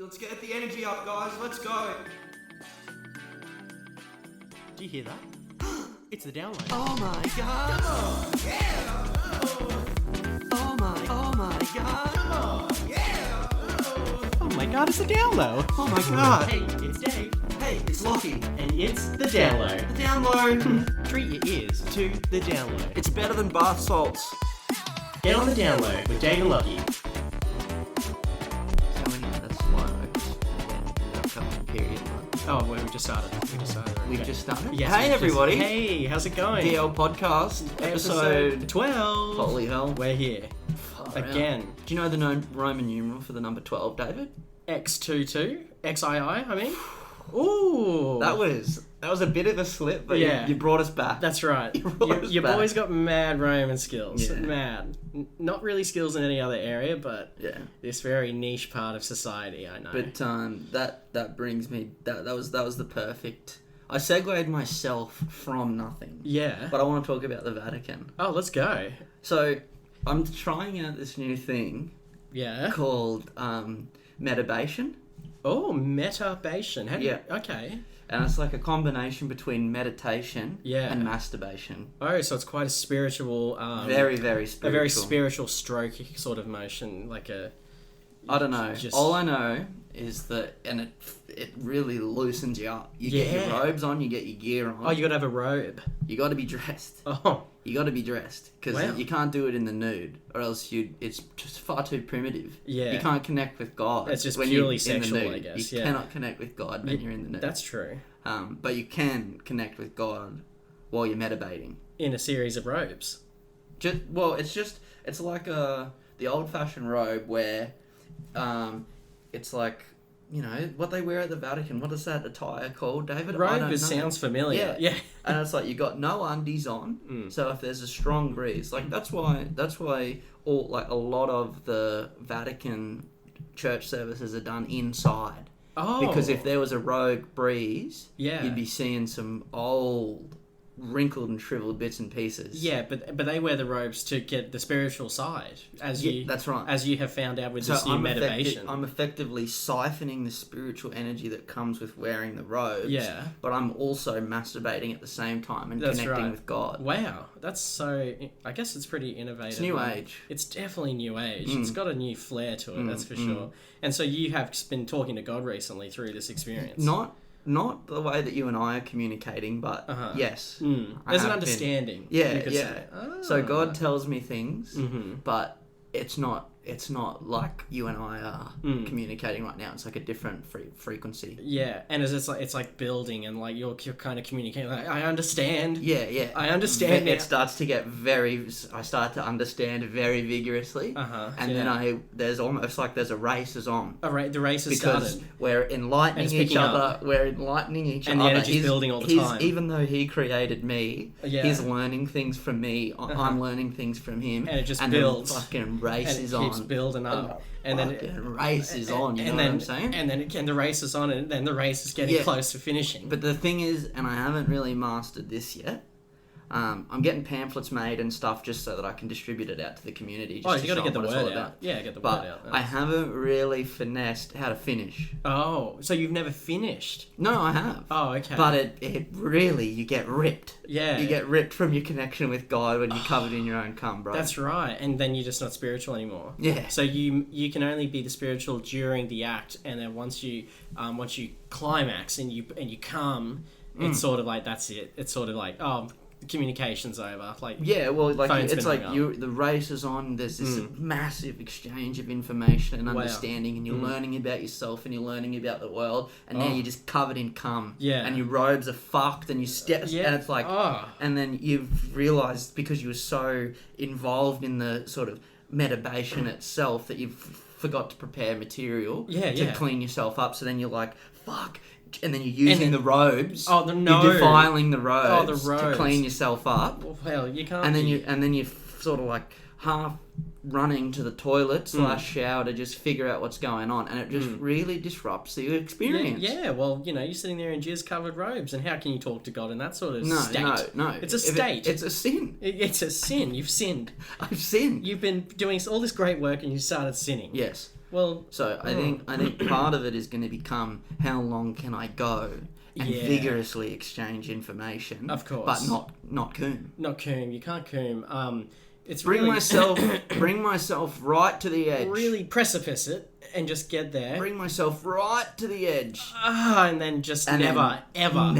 Let's get the energy up, guys. Let's go. Do you hear that? It's the download. Oh my god. Come on. Yeah. Oh my god. Come on. Yeah. Oh my god, it's the download. Oh my god. Hey, it's Dave. Hey, it's Lachie. And it's the download. The download. Treat your ears to the download. It's better than bath salts. Get on the download with Dave and Lachie. So anyway, that's why I just upcoming period. Oh, well, we just started. We've just started? Yes, hey, everybody. Hey, how's it going? DL Podcast, episode 12. Holy hell. We're here. Again. Do you know the Roman numeral for the number 12, David? X22? XII, I mean? Ooh. That was a bit of a slip, but yeah. you brought us back. That's right. Your boy's got mad Roman skills. Yeah. Mad. Not really skills in any other area, but this very niche part of society, I know. But that brings me... That was the perfect... I segued myself from nothing. Yeah. But I want to talk about the Vatican. Oh, let's go. So, I'm trying out this new thing... Yeah. Called Metabation. Oh, Metabation. Yeah. Okay. And it's like a combination between meditation and Yeah. masturbation. Oh, so it's quite a spiritual... very, very spiritual. A very spiritual stroke sort of motion, like a... I don't know. All I know is that... And it really loosens you up. You get your robes on, you get your gear on. Oh, you gotta have a robe. You gotta be dressed. Oh. You gotta be dressed. Because you can't do it in the nude. Or else it's just far too primitive. Yeah. You can't connect with God. It's just when purely you're in the sexual, nude. I guess. You cannot connect with God when you're in the nude. That's true. But you can connect with God while you're meditating. In a series of robes. It's like the old-fashioned robe where it's like, you know, what they wear at the Vatican. What is that attire called, David? Robe sounds familiar. Yeah. And it's like you got no undies on. So if there's a strong breeze, like that's why all like a lot of the Vatican church services are done inside. Oh. Because if there was a rogue breeze, Yeah. you'd be seeing some old, wrinkled and shriveled bits and pieces. Yeah, but they wear the robes to get the spiritual side, that's right. As you have found out with this new Metabation. I'm effectively siphoning the spiritual energy that comes with wearing the robes. Yeah. But I'm also masturbating at the same time and connecting with God. Wow, that's so... I guess it's pretty innovative. It's new age. It's definitely new age. It's got a new flair to it, that's for sure. And so you have been talking to God recently through this experience. Not the way that you and I are communicating, but yes. There's an understanding. Yeah. So God tells me things, but it's not like you and I are communicating right now. It's like a different frequency. Yeah, and it's like building, and like you're kind of communicating. Like, I understand. Yeah. I understand. It starts to get I start to understand very vigorously. And then there's almost like there's a race is on. The race has because started. We're enlightening each other. And the energy's building all the time. Even though he created me, he's learning things from me. I'm learning things from him. And it just and builds. The fucking race is on. Building up, and then race is on. You know what I'm saying? And then the race is on, and then the race is getting close to finishing. But the thing is, and I haven't really mastered this yet. I'm getting pamphlets made and stuff just so that I can distribute it out to the community. You got to get the word out. Yeah, get the word out. I haven't really finessed how to finish. Oh, so you've never finished? No, I have. Oh, okay. But it really, you get ripped. Yeah. You get ripped from your connection with God when you're covered in your own cum, bro. That's right. And then you're just not spiritual anymore. Yeah. So you can only be the spiritual during the act, and then once you climax and you come, it's sort of like that's it. It's sort of like communication's over. Like it's like the race is on. There's this massive exchange of information and understanding, and you're learning about yourself and you're learning about the world, and now you're just covered in cum. Yeah. And your robes are fucked, and you step, and it's like, and then you've realized because you were so involved in the sort of Metabation itself that you've forgot to prepare material to clean yourself up. So then you're like, fuck. And then you're using the robes. Oh, no. You're defiling the robes, to clean yourself up. Well, you can't. And then you're sort of like, half running to the toilet / shower to just figure out what's going on, and it just really disrupts the experience. Yeah, well, you're sitting there in jizz-covered robes, and how can you talk to God in that sort of state? No. It's a state. It's a sin. It's a sin. You've sinned. I've sinned. You've been doing all this great work, and you started sinning. Yes. Well, so I think part of it is going to become how long can I go and vigorously exchange information. Of course. But not coom. Not coom. You can't coom. It's bring really... myself right to the edge. Really precipice it and just get there. Bring myself right to the edge. And then just never ever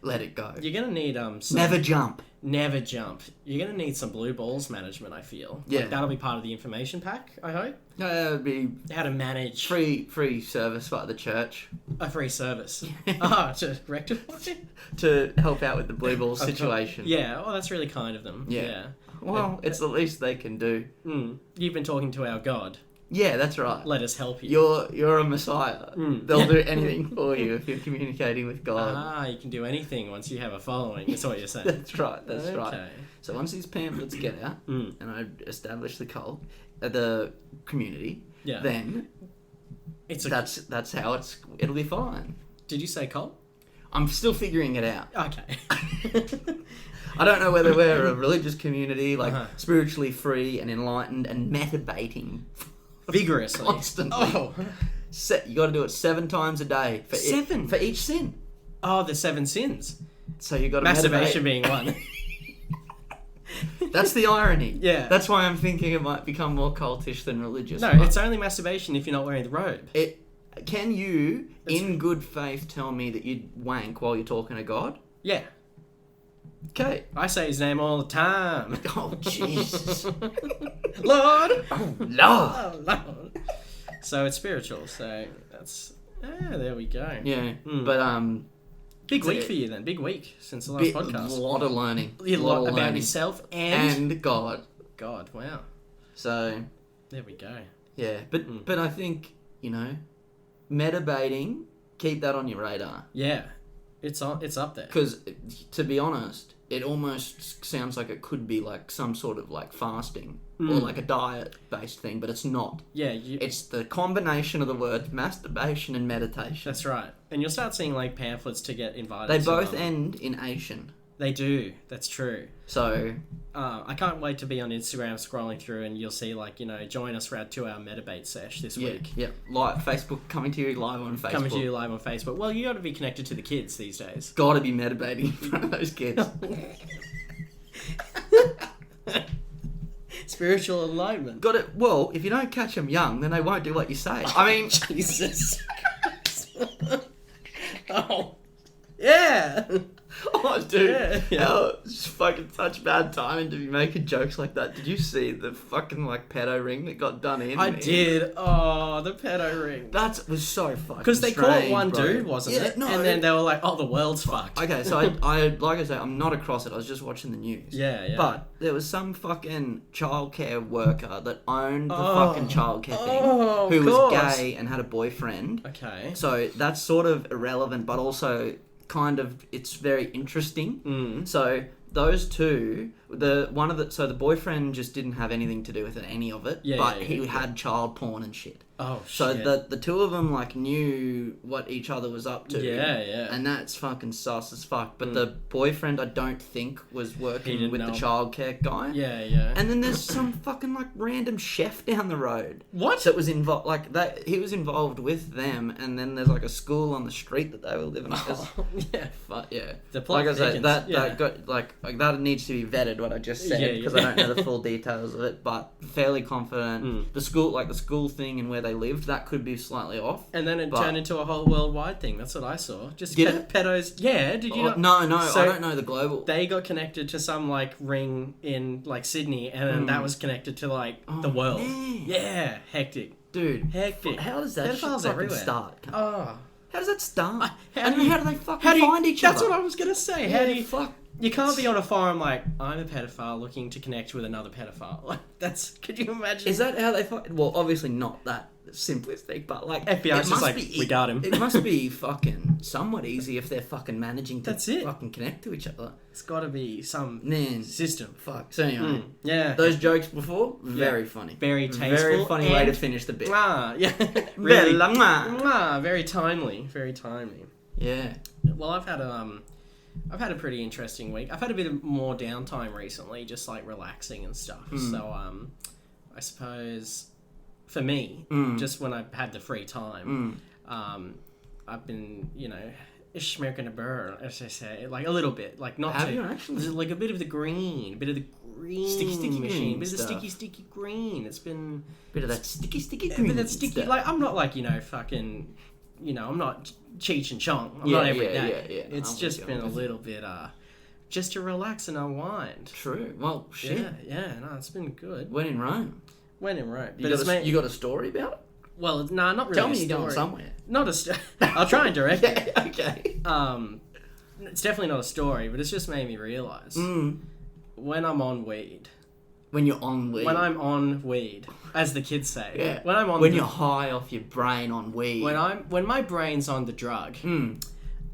let it go. You're gonna need never jump. Never jump. You're gonna need some blue balls management, I feel. Yeah. That'll be part of the information pack, I hope. That would be how to manage free service by the church. A free service. To rectify? To help out with the blue ball situation. Yeah, that's really kind of them. Yeah. Well, it's the least they can do. You've been talking to our God. Yeah, that's right. Let us help you. You're a messiah. They'll do anything for you if you're communicating with God. You can do anything once you have a following. That's what you're saying. That's right. That's right. So once these pamphlets get out and I establish the cult, the community, then that's how it'll be fine. Did you say cult? I'm still figuring it out. Okay. I don't know whether we're a religious community, spiritually free and enlightened and metabating vigorously, constantly. You got to do it 7 times a day for 7 for each sin. Oh, the 7 sins. So you got to masturbation being one. That's the irony. Yeah. That's why I'm thinking it might become more cultish than religious. No, it's only masturbation if you're not wearing the robe. Can you, in good faith, tell me that you'd wank while you're talking to God? Yeah. Okay. I say his name all the time. Oh, Jesus. Lord! Oh, Lord! Oh, Lord. So it's spiritual, so that's... there we go. Yeah, but... Big week for you then. Big week since the last podcast. A lot of learning. A lot about yourself and God. God, wow. So... There we go. Yeah, but I think, metabating, keep that on your radar. Yeah. It's up there. Because, to be honest, it almost sounds like it could be like some sort of like fasting or like a diet-based thing, but it's not. Yeah. It's the combination of the words masturbation and meditation. That's right. And you'll start seeing like pamphlets to get invited. They both end in Asian. They do. That's true. So... I can't wait to be on Instagram scrolling through and you'll see join us for our 2-hour Metabate sesh this week. Yeah, live Facebook, coming to you live on Facebook. Coming to you live on Facebook. Well, you got to be connected to the kids these days. Got to be metabating in front of those kids. Spiritual enlightenment. Got it. Well, if you don't catch them young, then they won't do what you say. I mean... Jesus Christ. Oh. Yeah. Oh, dude. Yeah. It's fucking such bad timing to be making jokes like that. Did you see the fucking, pedo ring that got done in? I did. Oh, the pedo ring. That was so fucking because they caught one dude, wasn't it? No. And then they were like, oh, the world's fucked. Okay, so I like I say, I'm not across it. I was just watching the news. Yeah. But there was some fucking childcare worker that owned the fucking childcare thing who was gay and had a boyfriend. Okay. So that's sort of irrelevant, but also... kind of, it's very interesting. So those two, so the boyfriend just didn't have anything to do with any of it, he had child porn and shit. Oh, so shit. the two of them knew what each other was up to. Yeah. And that's fucking sus as fuck. But the boyfriend, I don't think, was working with the childcare guy. Yeah. And then there's some fucking random chef down the road. What? That was involved, that he was involved with them. And then there's a school on the street that they were living at. Yeah. But yeah. The plot I said, that got that needs to be vetted, what I just said, because I don't know the full details of it, but fairly confident. The school thing and where they lived, that could be slightly off. And then it turned into a whole worldwide thing. That's what I saw. Just pedos. Yeah, did you not? No, so I don't know the global. They got connected to some ring in Sydney, and then that was connected to the world. Man. Yeah, hectic. Dude, hectic. How does that shit fucking start? Oh. How does that start? How do they fucking find each other? That's what I was going to say. How do you... You can't be on a forum like, I'm a pedophile looking to connect with another pedophile. Like, could you imagine? Is that how they find? Well, obviously not that simplistic, but like FBI's just like, we got him. It must be fucking somewhat easy if they're fucking managing to fucking connect to each other. It's got to be some system. Fuck. So anyway, yeah. Those jokes before, very funny. Very tasteful. Very funny way to finish the bit. Yeah. Really, very timely. Very timely. Yeah. Well, I've had a pretty interesting week. I've had a bit of more downtime recently, just like relaxing and stuff. So, I suppose for me, just when I've had the free time, I've been, smoking a burr, as I say, like a little bit, like not Have you actually? Like a bit of the green sticky machine, green bit of the stuff. sticky green. It's been Bit of that sticky a green. bit of that sticky. stuff. Like I'm not like fucking. I'm not Cheech and Chong. I'm Yeah, not every yeah, day. yeah. It's just been a little bit, just to relax and unwind. True. Well, shit. Yeah. No, it's been good. When in Rome. You got a story about it? Well, no, not really. Tell me a you're story. going somewhere. Not a story. I'll try and direct it. Yeah, okay. It's definitely not a story, but it's just made me realise when I'm on weed. When you're on weed. When I'm on weed, as the kids say. Yeah. When you're high off your brain on weed. When my brain's on the drug,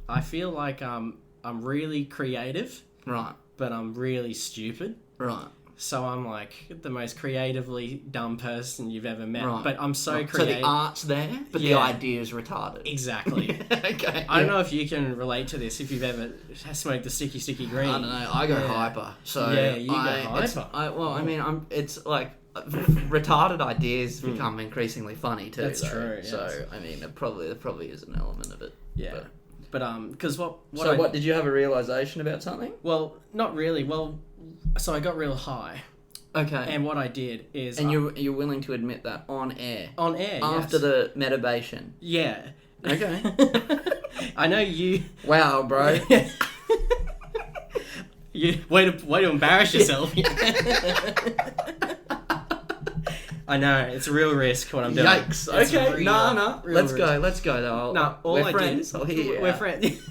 I feel like I'm really creative. Right. But I'm really stupid. Right. So I'm like the most creatively dumb person you've ever met. Right. But I'm so creative. So the art's there, but the idea is retarded. Exactly. Okay. I don't know if you can relate to this, if you've ever smoked the sticky green. I don't know. I go hyper. So you go hyper. It's like retarded ideas become increasingly funny too. That's true. Yes. So I mean, there probably is an element of it. Yeah. But because what did you have a realization about something? Well, not really. Well, so I got real high. Okay. And what I did is... And you're willing to admit that on air? On air, After the metabation? Yeah. Okay. I know you... Wow, bro. You way to embarrass yourself. I know, it's a real risk what I'm doing. Yikes. Okay, no. Let's go though. No, we're friends. We're friends.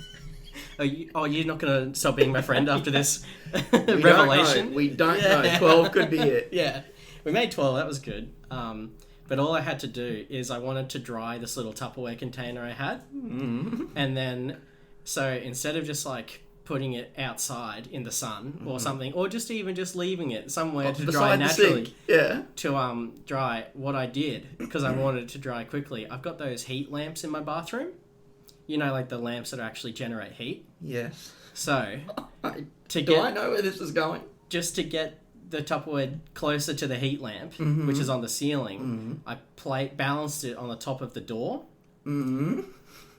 You're not going to stop being my friend after this revelation? We don't know. 12 could be it. Yeah. We made 12. That was good. But all I had to do is I wanted to dry this little Tupperware container I had. Mm-hmm. And then, so instead of just like putting it outside in the sun or something, or just leaving it somewhere to dry naturally. To dry, what I did, because I wanted it to dry quickly, I've got those heat lamps in my bathroom. You know, like the lamps that actually generate heat? Yes. So, do I know where this is going? Just to get the Tupperware closer to the heat lamp, which is on the ceiling, I balanced it on the top of the door. Mm-hmm.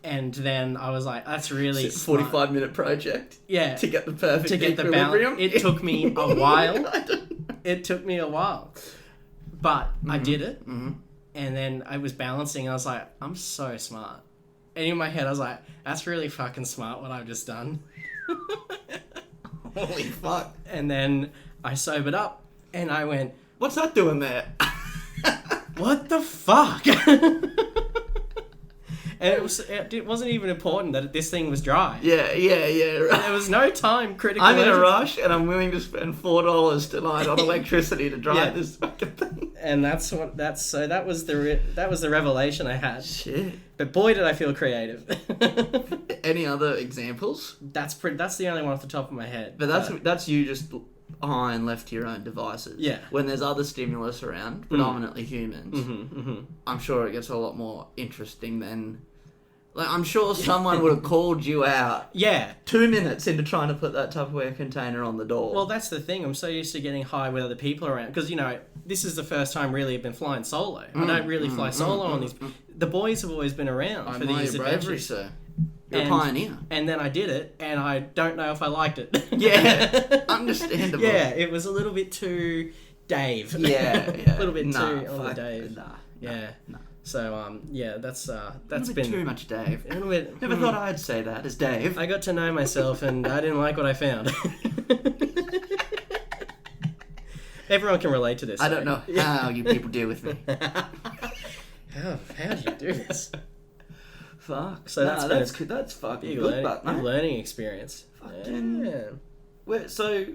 And then I was like, that's really smart. 45-minute project? Yeah. To get the perfect equilibrium? It took me a while. But I did it. Mm-hmm. And then I was balancing and I was like, I'm so smart. And in my head, I was like, that's really fucking smart what I've just done. Holy fuck. And then I sobered up and I went, what's that doing there? What the fuck? And it wasn't even important that this thing was dry. Yeah, right. There was no time critical. I'm in a rush and I'm willing to spend $4 tonight on electricity to dry this fucking thing. And that was the revelation I had. Shit. But boy, did I feel creative. Any other examples? That's the only one off the top of my head. But that's you just high and left to your own devices. Yeah. When there's other stimulus around, predominantly humans, I'm sure it gets a lot more interesting than... Like, I'm sure someone would have called you out. Yeah. 2 minutes into trying to put that Tupperware container on the door. Well, that's the thing. I'm so used to getting high with other people around. Because, this is the first time really I've been flying solo. I don't really fly solo on these. The boys have always been around for these adventures. Sir. You're a pioneer. And then I did it, and I don't know if I liked it. Yeah. Understandable. Yeah, it was a little bit too Dave. Yeah. A little bit too on the Dave. Nah. So, that's been... too much Dave. A little bit... Never thought I'd say that as Dave. I got to know myself and I didn't like what I found. Everyone can relate to this. I don't know how you people deal with me. How do you do this? Fuck. So that's fucking good, big learning experience. Fucking... So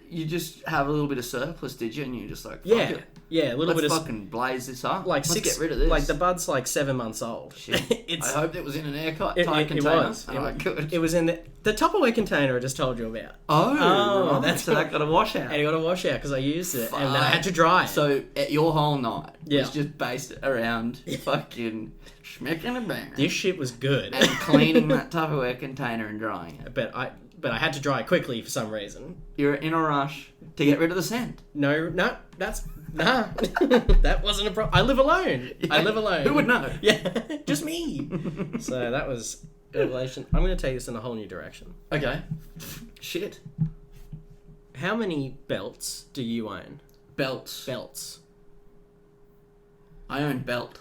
you just have a little bit of surplus, did you? And you're just like, fuck it. Yeah, a little bit of... Let's fucking blaze this up. Like Let's get rid of this. Like, the bud's like 7 months old. Shit. I hope it was in an airtight container. It was. Good. It was in the Tupperware container I just told you about. Oh, right. That's so that got a wash out. And it got a wash out because I used it. And then I had to dry it. So your whole night was just based around fucking schmecking a bang. This shit was good. And cleaning that Tupperware container and drying it. But I had to dry it quickly for some reason. You're in a rush to get rid of the scent. No, that wasn't a problem. I live alone. Yeah. I live alone. Who would know? Yeah, just me. So that was revelation. I'm going to take this in a whole new direction. Okay. Shit. How many belts do you own? Belts. I own belt.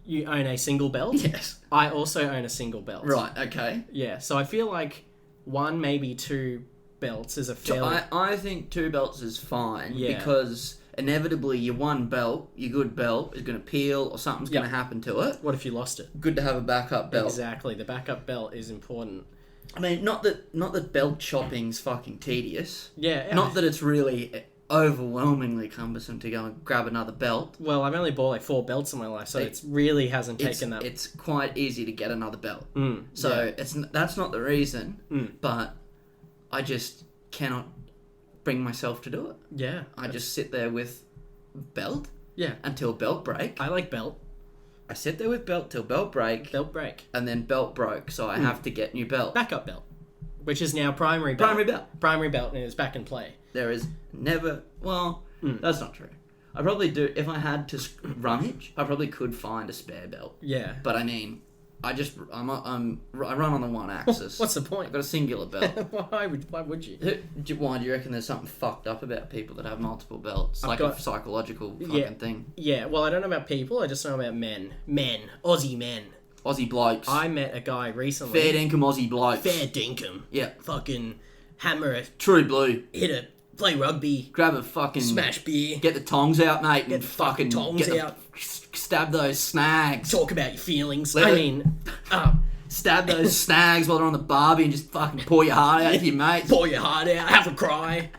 You own a single belt? Yes. I also own a single belt. Right, okay. Yeah, so I feel like 1, maybe 2 belts is a fair... I think 2 belts is fine because inevitably your one belt, your good belt, is going to peel or something's going to happen to it. What if you lost it? Good to have a backup belt. Exactly, the backup belt is important. I mean, not that belt shopping's fucking tedious. Yeah. Not that it's really overwhelmingly cumbersome to go and grab another belt. Well, I've only bought like 4 belts in my life, so it really hasn't taken that... It's quite easy to get another belt. So that's not the reason, but I just cannot bring myself to do it. Yeah. I just sit there with belt until belt break. I like belt. I sit there with belt till belt break. Belt break. And then belt broke, so I have to get new belt. Backup belt. Which is now primary belt. Primary belt. And it's back in play. There is never... Well, that's not true. I probably do... If I had to rummage, I probably could find a spare belt. Yeah. But I mean... I run on the one axis. What's the point? I've got a singular belt. Why would you? Why do you reckon there's something fucked up about people that have multiple belts? A psychological fucking thing. Yeah, well, I don't know about people. I just know about men. Aussie men. Aussie blokes. I met a guy recently. Fair dinkum Aussie blokes. Fair dinkum. Yeah. Fucking hammer a... True blue. Hit a... Play rugby. Grab a fucking... Smash beer. Get the tongs out, mate. Get the fucking tongs out. Stab those snags. Talk about your feelings. Stab those snags while they're on the barbie and just fucking pour your heart out to your mates. Pour your heart out. Have a cry.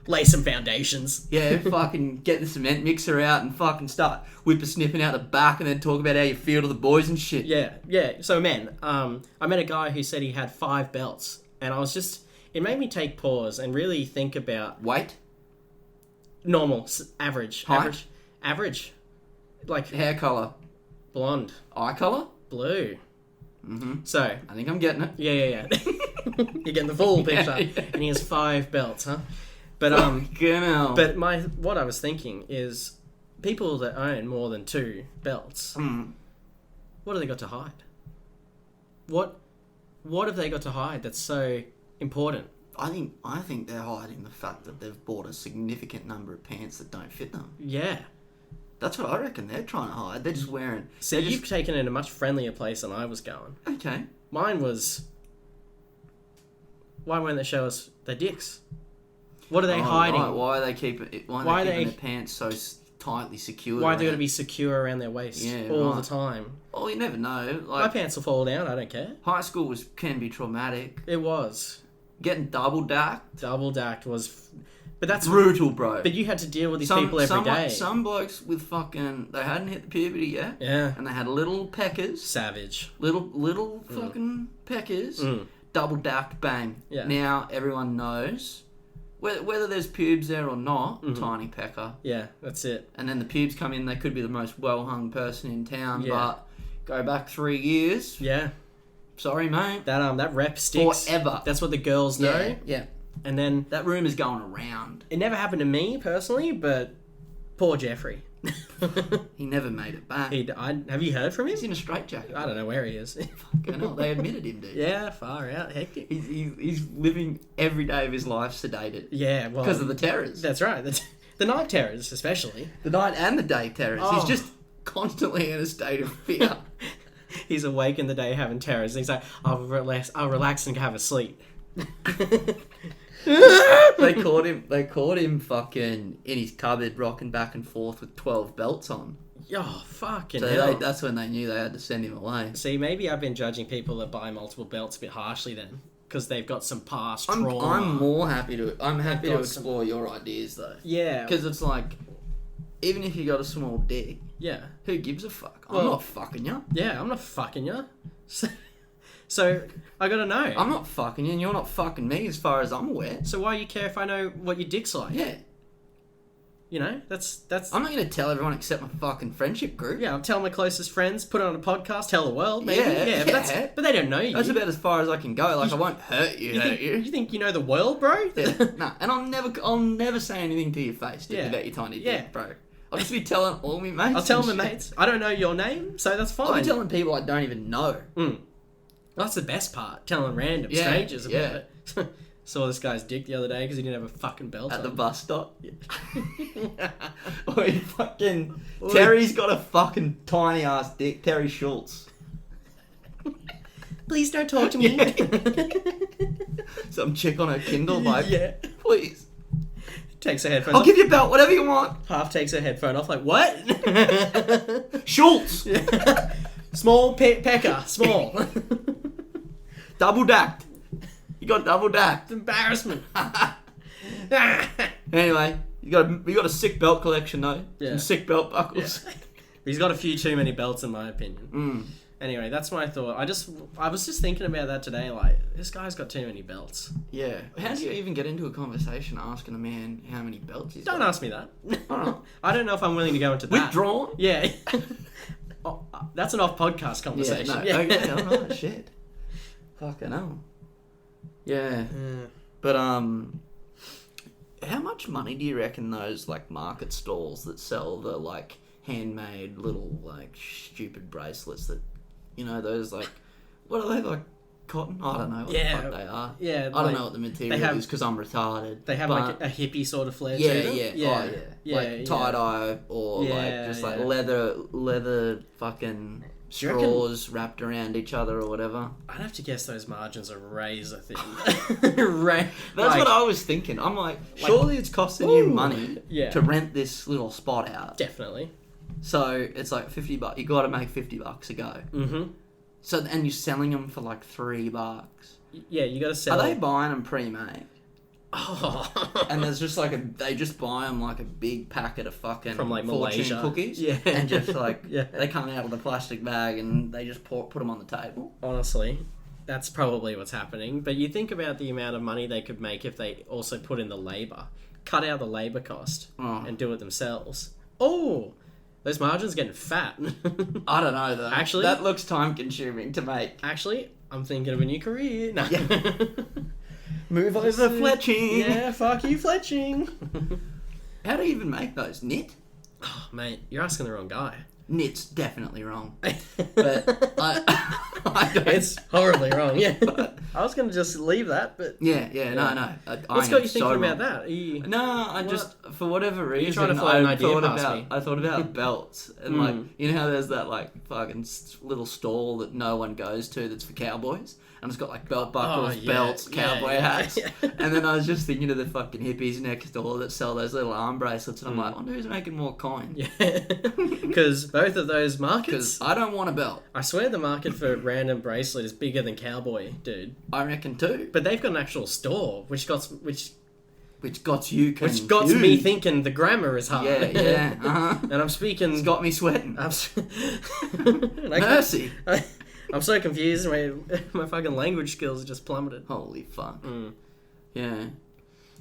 Lay some foundations. Yeah, fucking get the cement mixer out and fucking start whippersnipping out the back and then talk about how you feel to the boys and shit. Yeah. So, man, I met a guy who said he had 5 belts. And I was just... It made me take pause and really think about... Weight? Normal. Average. Height? Average. Like... Hair colour? Blonde. Eye colour? Blue. Mm-hmm. So... I think I'm getting it. Yeah. You're getting the full picture. And he has 5 belts, huh? But, But what I was thinking is... People that own more than 2 belts... What have they got to hide? What have they got to hide that's so... important? I think they're hiding the fact that they've bought a significant number of pants that don't fit them. Yeah. That's what I reckon they're trying to hide. They're just wearing... So you've taken it in a much friendlier place than I was going. Okay. Mine was... Why won't they show us their dicks? What are they hiding? Right. Why are they keeping their pants so tightly secured? Why are they going to be secure around their waist all the time? Oh, you never know. My pants will fall down. I don't care. High school can be traumatic. It was. Getting double dacked was... But that's brutal, bro. But you had to deal with these people every day. Some blokes with fucking... They hadn't hit the puberty yet. Yeah. And they had little peckers. Savage. Little fucking peckers. Double dacked, bang. Yeah. Now everyone knows... Whether there's pubes there or not, tiny pecker. Yeah, that's it. And then the pubes come in, they could be the most well-hung person in town, but go back 3 years... Yeah. Sorry, mate. That rep sticks. Forever. That's what the girls know. Yeah. And then... That rumour's going around. It never happened to me, personally, but poor Jeffrey. He never made it back. Have you heard from him? He's in a straitjacket. I don't know where he is. Fucking hell, they admitted him, dude. Yeah, far out. Hectic. He's living every day of his life sedated. Yeah, well... Because of the terrors. That's right. The night terrors, especially. The night and the day terrors. Oh. He's just constantly in a state of fear. He's awake in the day having terrors. He's like, I'll relax and have a sleep. They caught him fucking in his cupboard rocking back and forth with 12 belts on. Oh, fucking hell. That's when they knew they had to send him away. See, maybe I've been judging people that buy multiple belts a bit harshly then. because they've got some past I'm trauma. happy to explore your ideas though. Yeah. Because it's like, even if you got a small dick, yeah, who gives a fuck? I'm not fucking you. Yeah, I'm not fucking you. So I gotta know. I'm not fucking you, and you're not fucking me, as far as I'm aware. So why you care if I know what your dick's like? Yeah. You know, that's. I'm not gonna tell everyone except my fucking friendship group. Yeah, I'm telling my closest friends, put it on a podcast, tell the world, maybe. Yeah. But they don't know you. That's about as far as I can go. Like, I won't hurt you. You think you know the world, bro? Yeah. Nah, and I'll never say anything to your face, dude, about your tiny dick, bro. I'll just be telling all my mates. I'll tell my mates. I don't know your name, so that's fine. I'll be telling people I don't even know. That's the best part, telling random strangers about it. Saw this guy's dick the other day because he didn't have a fucking belt at the on. bus stop. Terry's got a fucking tiny ass dick. Terry Schultz. Please don't talk to me. Some chick on her Kindle, like, please. Takes her headphones off. I'll give you a belt, whatever you want. Half takes her headphone off, like, what? Schultz! Small pecker, small. Double dacked. You got double dacked. Embarrassment. Anyway, you got a sick belt collection though. Yeah. Some sick belt buckles. Yeah. He's got a few too many belts in my opinion. Anyway, that's what I thought. I was just thinking about that today. Like, this guy's got too many belts. Yeah. How do you even get into a conversation asking a man how many belts he's got? Don't ask me that. I don't know if I'm willing to go into that. Withdrawn? Yeah. That's an off-podcast conversation. Okay, alright, shit. Fucking hell. Yeah. But, how much money do you reckon those, like, market stalls that sell the, like, handmade little, like, stupid bracelets that, you know, those, like, what are they, like, cotton? I don't know what the fuck they are. Yeah. I don't know what the material is because I'm retarded. They have, like, a hippie sort of flair to them? Like, tie-dye or, like, just, like, leather fucking straws wrapped around each other or whatever. I'd have to guess those margins are razor thin. That's what I was thinking. I'm like, surely it's costing you money to rent this little spot out. Definitely. So it's like $50. You got to make $50 a go. Mm-hmm. So and you're selling them for like $3. Yeah, you got to sell. Are they buying them pre-made? Oh. And there's just like they just buy them like a big packet of fucking from like fortune Malaysia cookies, and just like they come out of the plastic bag and they just put them on the table. Honestly, that's probably what's happening. But you think about the amount of money they could make if they also put in the labour, cut out the labour cost, and do it themselves. Oh, those margins are getting fat. I don't know though. Actually, that looks time consuming to make. Actually, I'm thinking of a new career. No. Yeah. Move over fletching. Yeah, fuck you, fletching. How do you even make those? Knit? Oh, mate, you're asking the wrong guy. Knit's definitely wrong. But I don't. It's horribly wrong, yeah. But I was going to just leave that, but... Yeah, no. What's got you thinking about that? Just, for whatever reason, you trying to throw an idea past me? I thought about belts. And, like, you know how there's that, like, fucking little stall that no one goes to that's for cowboys? And it's got like belt buckles, belts, cowboy hats. And then I was just thinking of the fucking hippies next door that sell those little arm bracelets. And I'm like, I wonder who's making more coin. Yeah. Because both of those markets... Because I don't want a belt. I swear the market for random bracelet is bigger than cowboy, dude. I reckon too. But they've got an actual store, which got you confused. Which got me thinking the grammar is hard. Yeah. Uh-huh. And I'm speaking... It's got me sweating. Mercy. I'm so confused. My fucking language skills are just plummeted. Holy fuck. Yeah.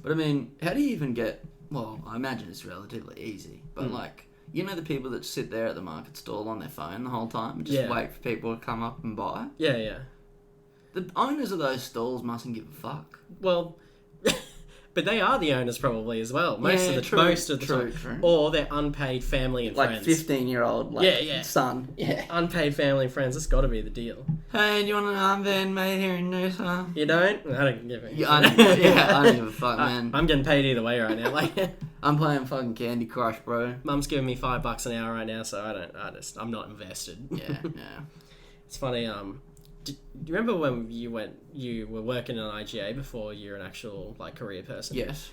But I mean, how do you even get... Well, I imagine it's relatively easy. But like, you know the people that sit there at the market stall on their phone the whole time and just wait for people to come up and buy? Yeah. The owners of those stalls mustn't give a fuck. Well... But they are the owners probably as well. Most of the true. time. Or they're unpaid family and friends. Like 15-year-old son. Yeah. Unpaid family and friends. That's got to be the deal. Hey, do you want an armband made here in Noosa? You don't? I don't give a I don't give a fuck, man. I'm getting paid either way right now. Like, I'm playing fucking Candy Crush, bro. Mum's giving me $5 an hour right now, so I'm not invested. Yeah. It's funny, do you remember when you were working in IGA before you're an actual like career person? Yes.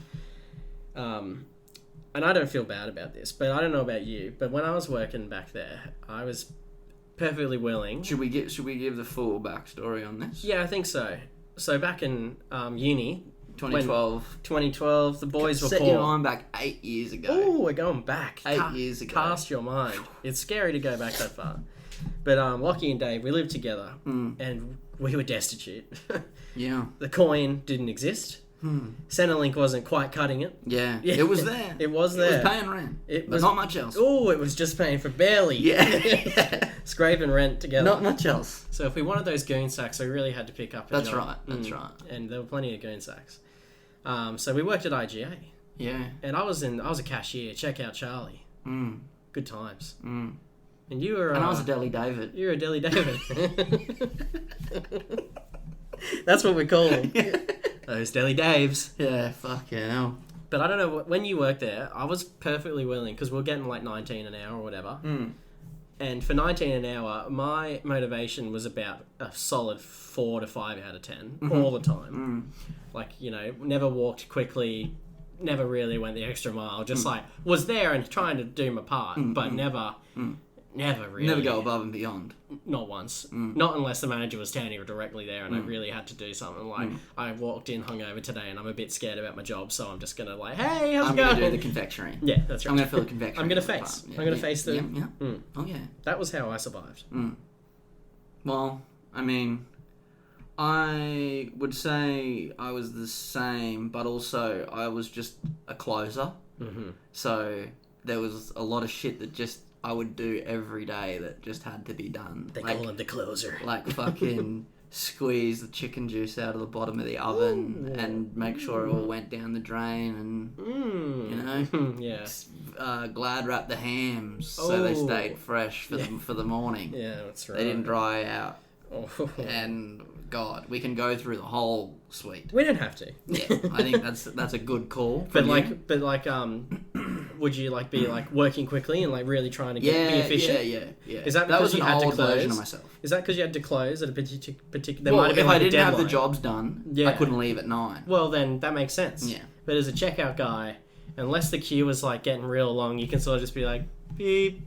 And I don't feel bad about this, but I don't know about you. But when I was working back there, I was perfectly willing. Should we give the full backstory on this? Yeah, I think so. So back in uni, 2012, the boys were set poor. your mind back 8 years ago. Oh, we're going back. 8 years ago. Cast your mind. It's scary to go back that far. But Lachie and Dave, we lived together, and we were destitute. Yeah. The coin didn't exist. Centrelink wasn't quite cutting it. Yeah. It was there. It was there. It was paying rent. But not much else. Oh, it was just paying for barely. Yeah. Scraping rent together. Not much else. So if we wanted those goon sacks, we really had to pick up a That's job. right. That's right. And there were plenty of goon sacks. So we worked at IGA. Yeah. And I was a cashier. Check out Charlie. Good times. And you were... And I was a Deli David. You were a Deli David. That's what we call them. Yeah. Those Deli Daves. Yeah, fuck yeah, no. But I don't know, when you worked there, I was perfectly willing, because we were getting like 19 an hour or whatever. And for 19 an hour, my motivation was about a solid 4 to 5 out of 10 all the time. Like, you know, never walked quickly, never really went the extra mile, just like was there and trying to do my part, but never really. Never go above and beyond. Not once. Not unless the manager was standing directly there and I really had to do something. Like, I walked in hungover today and I'm a bit scared about my job, so I'm just going to like, hey, how's it going? I'm going to do the confectionery. Yeah, that's right. I'm going to fill the confectionery. I'm going to face. Yeah, I'm going to face the... Yeah. Oh, yeah. That was how I survived. Well, I mean, I would say I was the same, but also I was just a closer. So there was a lot of shit that just I would do every day that just had to be done. They call him the closer. Like fucking squeeze the chicken juice out of the bottom of the oven and make sure it all went down the drain and, you know, glad wrap the hams so they stayed fresh for the morning. Yeah, that's right. They didn't dry out. And God, we can go through the whole suite. We don't have to. Yeah, I think that's a good call. But would you like be like working quickly and like really trying to be efficient? Yeah. Is that that because was you an had old to close? version of myself? Is that because you had to close at a particular? Well, if I didn't deadline. have the jobs done, I couldn't leave at 9. Well, then that makes sense. Yeah. But as a checkout guy, unless the queue was like getting real long, you can sort of just be like beep,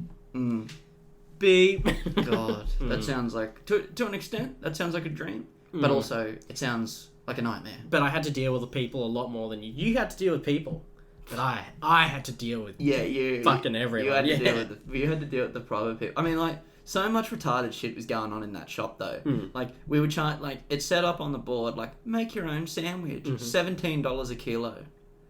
beep. God, that sounds like to an extent that sounds like a dream, but also it sounds like a nightmare. But I had to deal with the people a lot more than you. You had to deal with people, but I had to deal with fucking everyone. You had to deal with the private people. I mean, like, so much retarded shit was going on in that shop though. Like, we would try, like, it's set up on the board like, make your own sandwich. $17 a kilo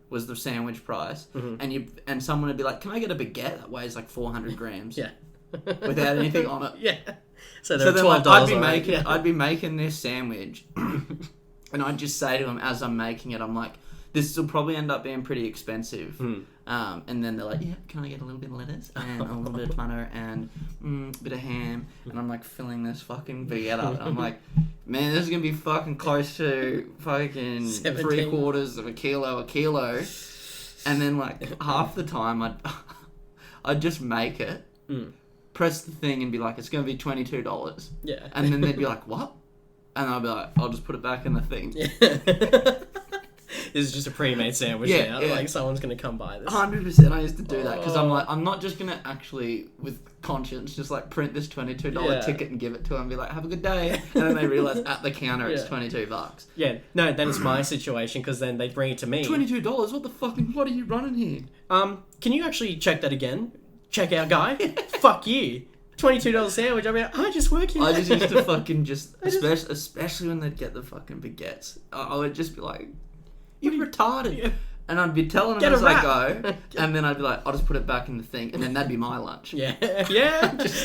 was the sandwich price, and someone would be like, can I get a baguette that weighs like 400 grams? Yeah. Without anything on it. Yeah. So there were $12 I'd be making this sandwich, and I'd just say to them as I'm making it, I'm like, this will probably end up being pretty expensive. And then they're like, yeah, can I get a little bit of lettuce and a little bit of tomato and a bit of ham? And I'm like filling this fucking baguette up. And I'm like, man, this is going to be fucking close to fucking 3/4 of a kilo. And then like half the time I'd just make it. Press the thing and be like, it's going to be $22. Yeah. And then they'd be like, what? And I'll be like, I'll just put it back in the thing. Yeah. This is just a pre-made sandwich now. Yeah. Like, someone's going to come buy this. 100% I used to do that because I'm like, I'm not just going to actually, with conscience, just like print this $22 ticket and give it to them and be like, have a good day. And then they realise at the counter it's $22. Yeah. No, then it's my situation because then they bring it to me. $22? What are you running here? Can you actually check that again? Check out, guy. Fuck you. $22 sandwich. I mean, I just work here. I just used to fucking especially when they'd get the fucking baguettes. I would just be like, you're retarded. Yeah. And I'd be telling them as I go, and then I'd be like, I'll just put it back in the thing, and then that'd be my lunch. Yeah.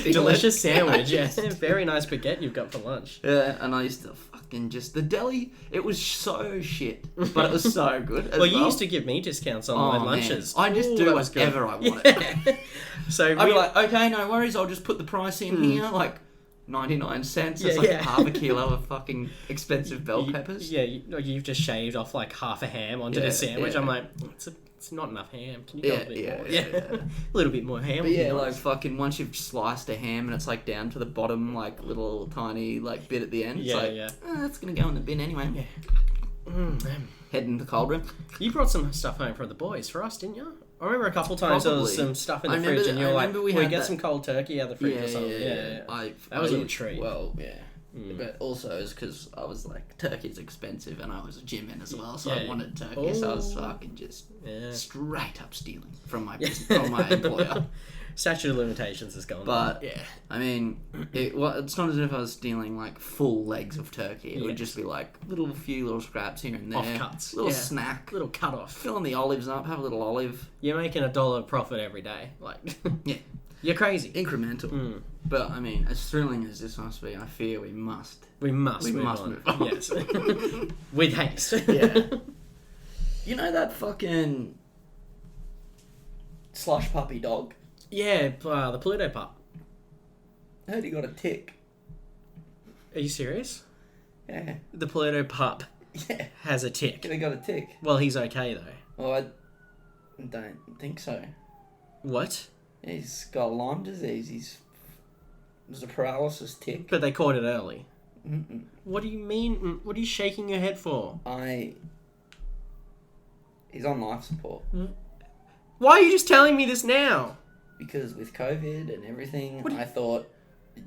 Delicious sandwich. Yeah. Very nice baguette you've got for lunch. Yeah, and I used to fucking just, the deli, it was so shit, but it was so good as well. You used to give me discounts on my lunches. Man. I just do whatever I wanted. So I'd be like, okay, no worries, I'll just put the price in here, like 99 cents. It's like half a kilo of fucking expensive bell peppers. Yeah, you've just shaved off like half a ham onto the sandwich. Yeah. I'm like, it's not enough ham. Can you go a bit more? Yeah. A little bit more ham. But yeah, like fucking once you've sliced a ham and it's like down to the bottom, like little tiny like bit at the end. It's that's gonna go in the bin anyway. Yeah. Head in the cold room. You brought some stuff home for the boys for us, didn't you? I remember a couple times there was some stuff in the fridge and you were like, we get some cold turkey out of the fridge or something. Yeah. That was a little treat. Well, But also it's because I was like, turkey's expensive, and I was a gym in as well, so I wanted turkey, so I was fucking just straight up stealing from my employer. Statute of limitations is gone. But I mean, it's not as if I was stealing like full legs of turkey. It would just be like few little scraps here and there, offcuts, little snack, little cut off. Filling the olives up, have a little olive. You're making $1 profit every day, like you're crazy. Incremental. But I mean, as thrilling as this must be, I fear we must move on. Yes, with haste. Yeah. You know that fucking slush puppy dog? Yeah, the Pluto pup. I heard he got a tick. Are you serious? Yeah. The Pluto pup has a tick. He got a tick. Well, he's okay, though. Well, I don't think so. What? He's got Lyme disease. There's a paralysis tick. But they caught it early. Mm-mm. What do you mean? What are you shaking your head for? He's on life support. Why are you just telling me this now? Because with COVID and everything, I thought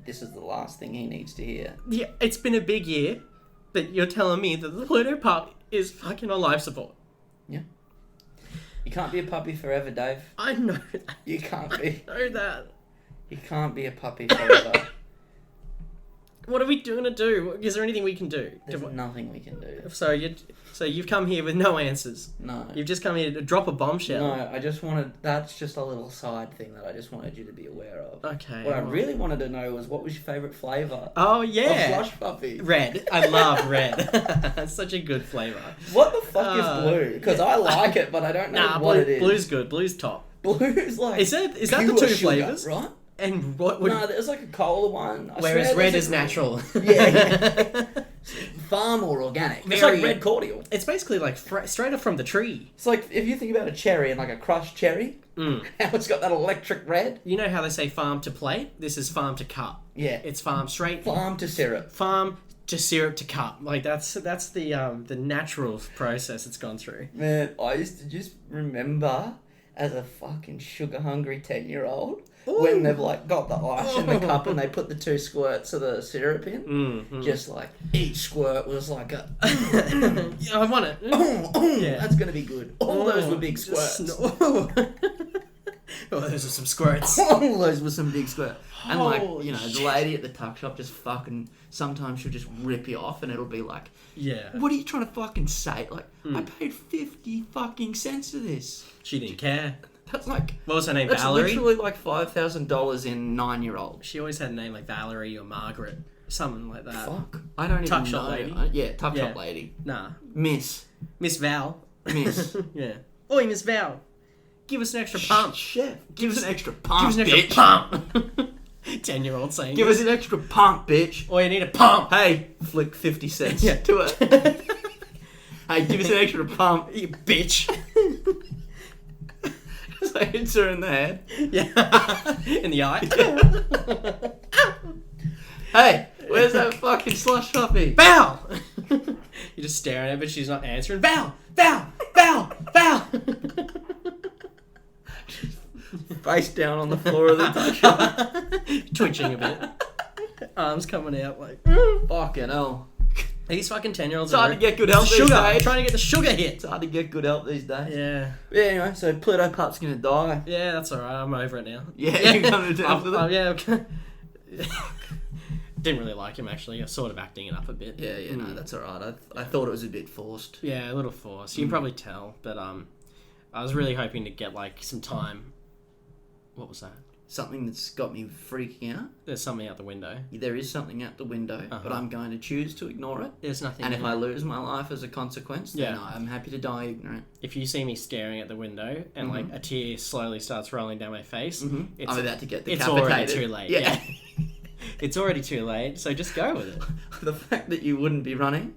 this is the last thing he needs to hear. Yeah, it's been a big year, but you're telling me that the Pluto pup is fucking on life support. Yeah. You can't be a puppy forever, Dave. I know that. You can't be. I know that. You can't be a puppy forever. What are we going to do? Is there anything we can do? There's nothing we can do. So you've come here with no answers. No. You've just come here to drop a bombshell. No, I just wanted... That's just a little side thing that I just wanted you to be aware of. Okay. What I really wanted to know was, what was your favourite flavour? Oh, yeah. Of slush puppy? Red. I love red. It's such a good flavour. What the fuck is blue? Because I like it, but I don't know what it is. Blue's good. Blue's top. Blue's like... Is that the two sugar, flavours? Right? And what would... No, there's like a cola one. Whereas red is natural. Yeah. Farm or organic. It's like red cordial. It's basically like straight up from the tree. It's like if you think about a cherry and like a crushed cherry, how it's got that electric red. You know how they say farm to plate? This is farm to cup. Yeah. It's farm straight. Farm to syrup. Farm to syrup to cup. Like that's the natural process it's gone through. Man, I used to just remember as a fucking sugar-hungry 10-year-old... when they've like got the ice in the cup and they put the 2 squirts of the syrup in, just like each squirt was like a yeah, I want it. That's gonna be good. All those were big squirts. Those are some squirts. All those were some big squirts. And like, you know, the lady at the tuck shop just fucking, sometimes she'll just rip you off and it'll be like, what are you trying to fucking say? Like, I paid 50 fucking cents for this. She didn't care. That's like... What was her name? That's Valerie? literally like $5,000 in 9-year-old. She always had a name like Valerie or Margaret. Something like that. Fuck. I don't even know. Tuck shop lady. Tuck shop lady. Nah. Miss Val. Miss. Yeah. Oi, Miss Val. Give us an extra pump. Chef. Give us an extra pump, Give us an extra pump. 10-year-old saying Give us an extra pump, bitch. Oh, you need a pump. Hey, flick 50 cents to it. Hey, give us an extra pump. You bitch. So hits her in the head. Yeah. In the eye. Hey, where's that fucking slush puppy? Val! You're just staring at her, but she's not answering. Val! Val! Val! Val! Face down on the floor of the tuck shop. Twitching a bit. Arms coming out like... Fucking hell. These fucking 10-year-olds It's hard to get good help these days. I'm trying to get the sugar hit. It's hard to get good help these days. Yeah. But yeah, anyway, so Pluto Pup's gonna die. Yeah, that's alright. I'm over it now. Yeah, you're coming to terms with it? Yeah, okay. Didn't really like him, actually. I was sort of acting it up a bit. Yeah, no, that's alright. I thought it was a bit forced. Yeah, a little forced. You can probably tell. But I was really hoping to get, like, some time. What was that? Something that's got me freaking out. There's something out the window. There is something out the window, but I'm going to choose to ignore it. There's nothing. And if I lose my life as a consequence, then I'm happy to die ignorant. If you see me staring at the window and like a tear slowly starts rolling down my face, I'm about to get decapitated. It's already too late. Yeah. It's already too late, so just go with it. The fact that you wouldn't be running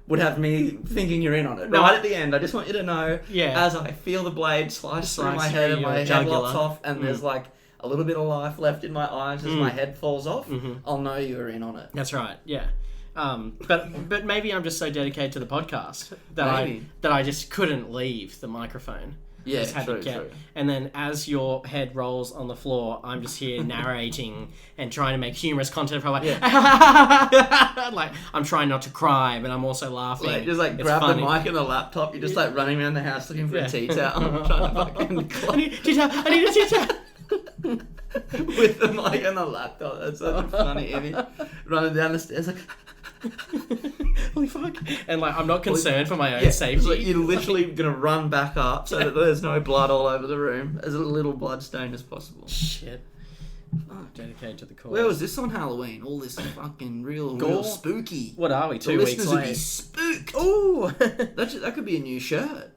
would have me thinking you're in on it. Right at the end, I just want you to know, as I feel the blade slice through my head and my head lops off and there's like a little bit of life left in my eyes as my head falls off, I'll know you're in on it. That's right, yeah. But maybe I'm just so dedicated to the podcast that I just couldn't leave the microphone. Yeah, Just had to true. And then as your head rolls on the floor, I'm just here narrating and trying to make humorous content for like, like I'm trying not to cry, but I'm also laughing. Like, just like It's grab funny. the mic and the laptop. You're just like running around the house looking for a tea towel. Trying to fucking I need a tea towel. with the mic and the laptop. That's such a funny image. Running down the stairs like, holy fuck! And like, I'm not concerned for my own safety. Like you're literally gonna run back up so that there's no blood all over the room, as little blood stain as possible. Shit. Dedicated to the cause. Where was this on Halloween? All this fucking real spooky. What are we? 2 the weeks listeners would late. be spooked. Ooh, that could be a new shirt.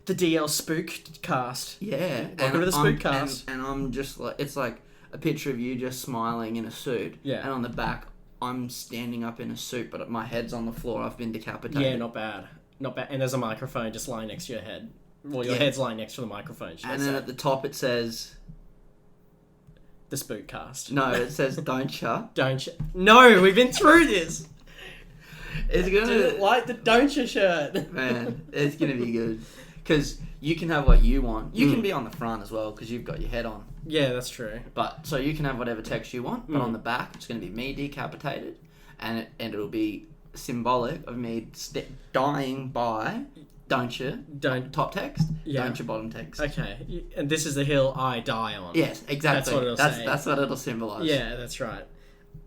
the DL Spook Cast. Yeah, Welcome to the Spook Cast. And I'm just like, it's like a picture of you just smiling in a suit. Yeah. And on the back, I'm standing up in a suit, but my head's on the floor. I've been decapitated. Yeah, not bad. And there's a microphone just lying next to your head. Well, your head's lying next to the microphone. And then at the top it says... The Spook Cast. No, it says don't ya. Don't ya. No, we've been through this. It's gonna... Like the don't ya shirt. Man, it's gonna be good. Because you can have what you want. You can be on the front as well, because you've got your head on. Yeah, that's true. But so you can have whatever text you want, but on the back it's going to be me decapitated, and it'll be symbolic of me dying by don't top text, don't your bottom text. Okay, and this is the hill I die on. Yes, exactly. That's what it'll say. That's what it'll symbolize. Yeah, that's right.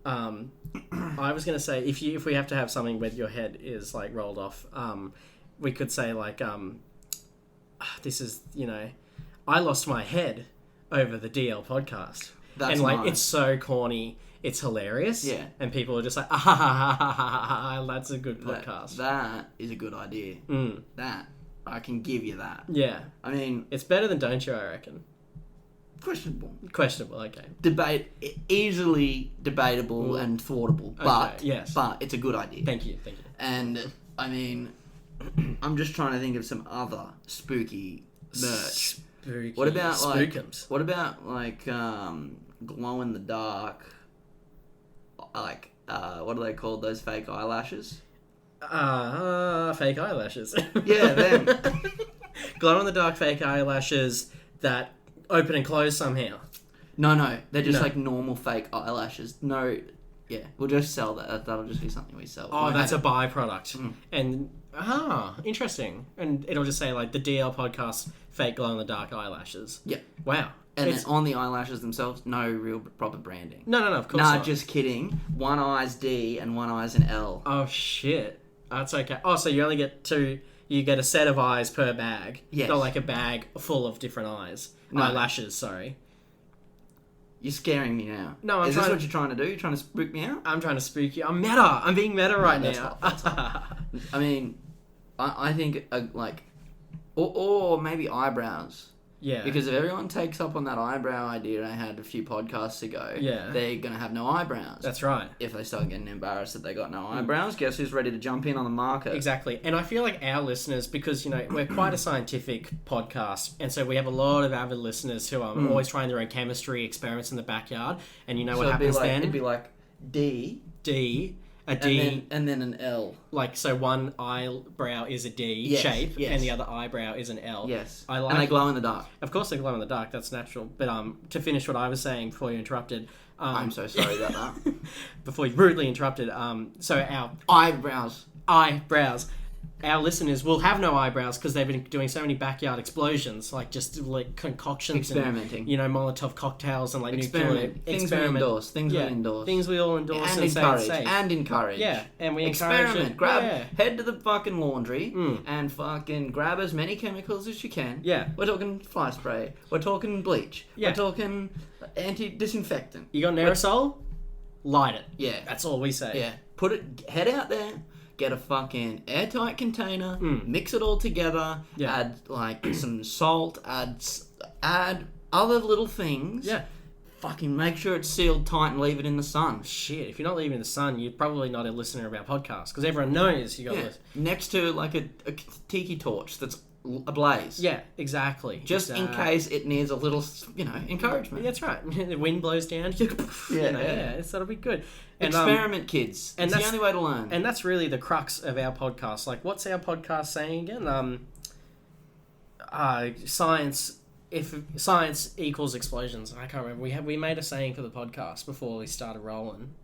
I was going to say if we have to have something where your head is like rolled off, we could say like this is I lost my head over the DL podcast. That's and like nice. it's so corny, it's hilarious. Yeah. And people are just like, that's a good podcast. That is a good idea. That I can give you that. Yeah. I mean, it's better than Don't You, I reckon. Questionable, okay. Easily debatable and thoughtable, but yes. But it's a good idea. Thank you. And I mean, I'm just trying to think of some other spooky merch. What about Spookums? What about like glow in the dark? Like what are they called? Those fake eyelashes? Fake eyelashes. Yeah, them. Glow in the dark fake eyelashes that open and close somehow. No, they're just like normal fake eyelashes. No, yeah, we'll just sell that. That'll just be something we sell. Oh, that's a byproduct. And interesting. And it'll just say like the DL podcast fake glow in the dark eyelashes. Yeah. Wow. And then on the eyelashes themselves, no real proper branding. No, of course not. Nah, just kidding. One eye's D and one eye's an L. Oh shit. That's okay. Oh, so you only get you get a set of eyes per bag. Yes. Not like a bag full of different eyes. No. Eyelashes, sorry. You're scaring me now. No, Is this what you're trying to do? You're trying to spook me out? I'm trying to spook you. I'm meta. I'm being meta right now. That's hot. I mean, I think like, or maybe eyebrows. Yeah. Because if everyone takes up on that eyebrow idea I had a few podcasts ago, they're going to have no eyebrows. That's right. If they start getting embarrassed that they got no eyebrows, guess who's ready to jump in on the market? Exactly. And I feel like our listeners, because, we're quite a scientific podcast, and so we have a lot of avid listeners who are always trying their own chemistry experiments in the backyard, and what happens then? It'd be like D, a D, and then an L. Like, so one eyebrow is a D shape, and the other eyebrow is an L. Yes. And they glow in the dark. Of course they glow in the dark, that's natural. But to finish what I was saying before you interrupted... I'm so sorry about that. Before you rudely interrupted, so our... Eyebrows. Our listeners will have no eyebrows because they've been doing so many backyard explosions, like just like concoctions, experimenting, and Molotov cocktails and like nuclear things we endorse, things we all endorse and encourage. Yeah, and we experiment. Head to the fucking laundry and fucking grab as many chemicals as you can. Yeah, we're talking fly spray, we're talking bleach, we're talking anti-disinfectant. You got an aerosol? Light it. Yeah, that's all we say. Yeah, head out there. Get a fucking airtight container, mix it all together, add like some salt, add other little things. Yeah. Fucking make sure it's sealed tight and leave it in the sun. Shit, if you're not leaving it in the sun, you're probably not a listener of our podcast because everyone knows you got this. Next to like a tiki torch that's ablaze. Yeah, exactly. Just in case it needs a little, encouragement. That's right. The wind blows down. That'll be good. And, experiment, kids. It's the only way to learn. And that's really the crux of our podcast. Like, what's our podcast saying again? Science. If science equals explosions, I can't remember. We made a saying for the podcast before we started rolling.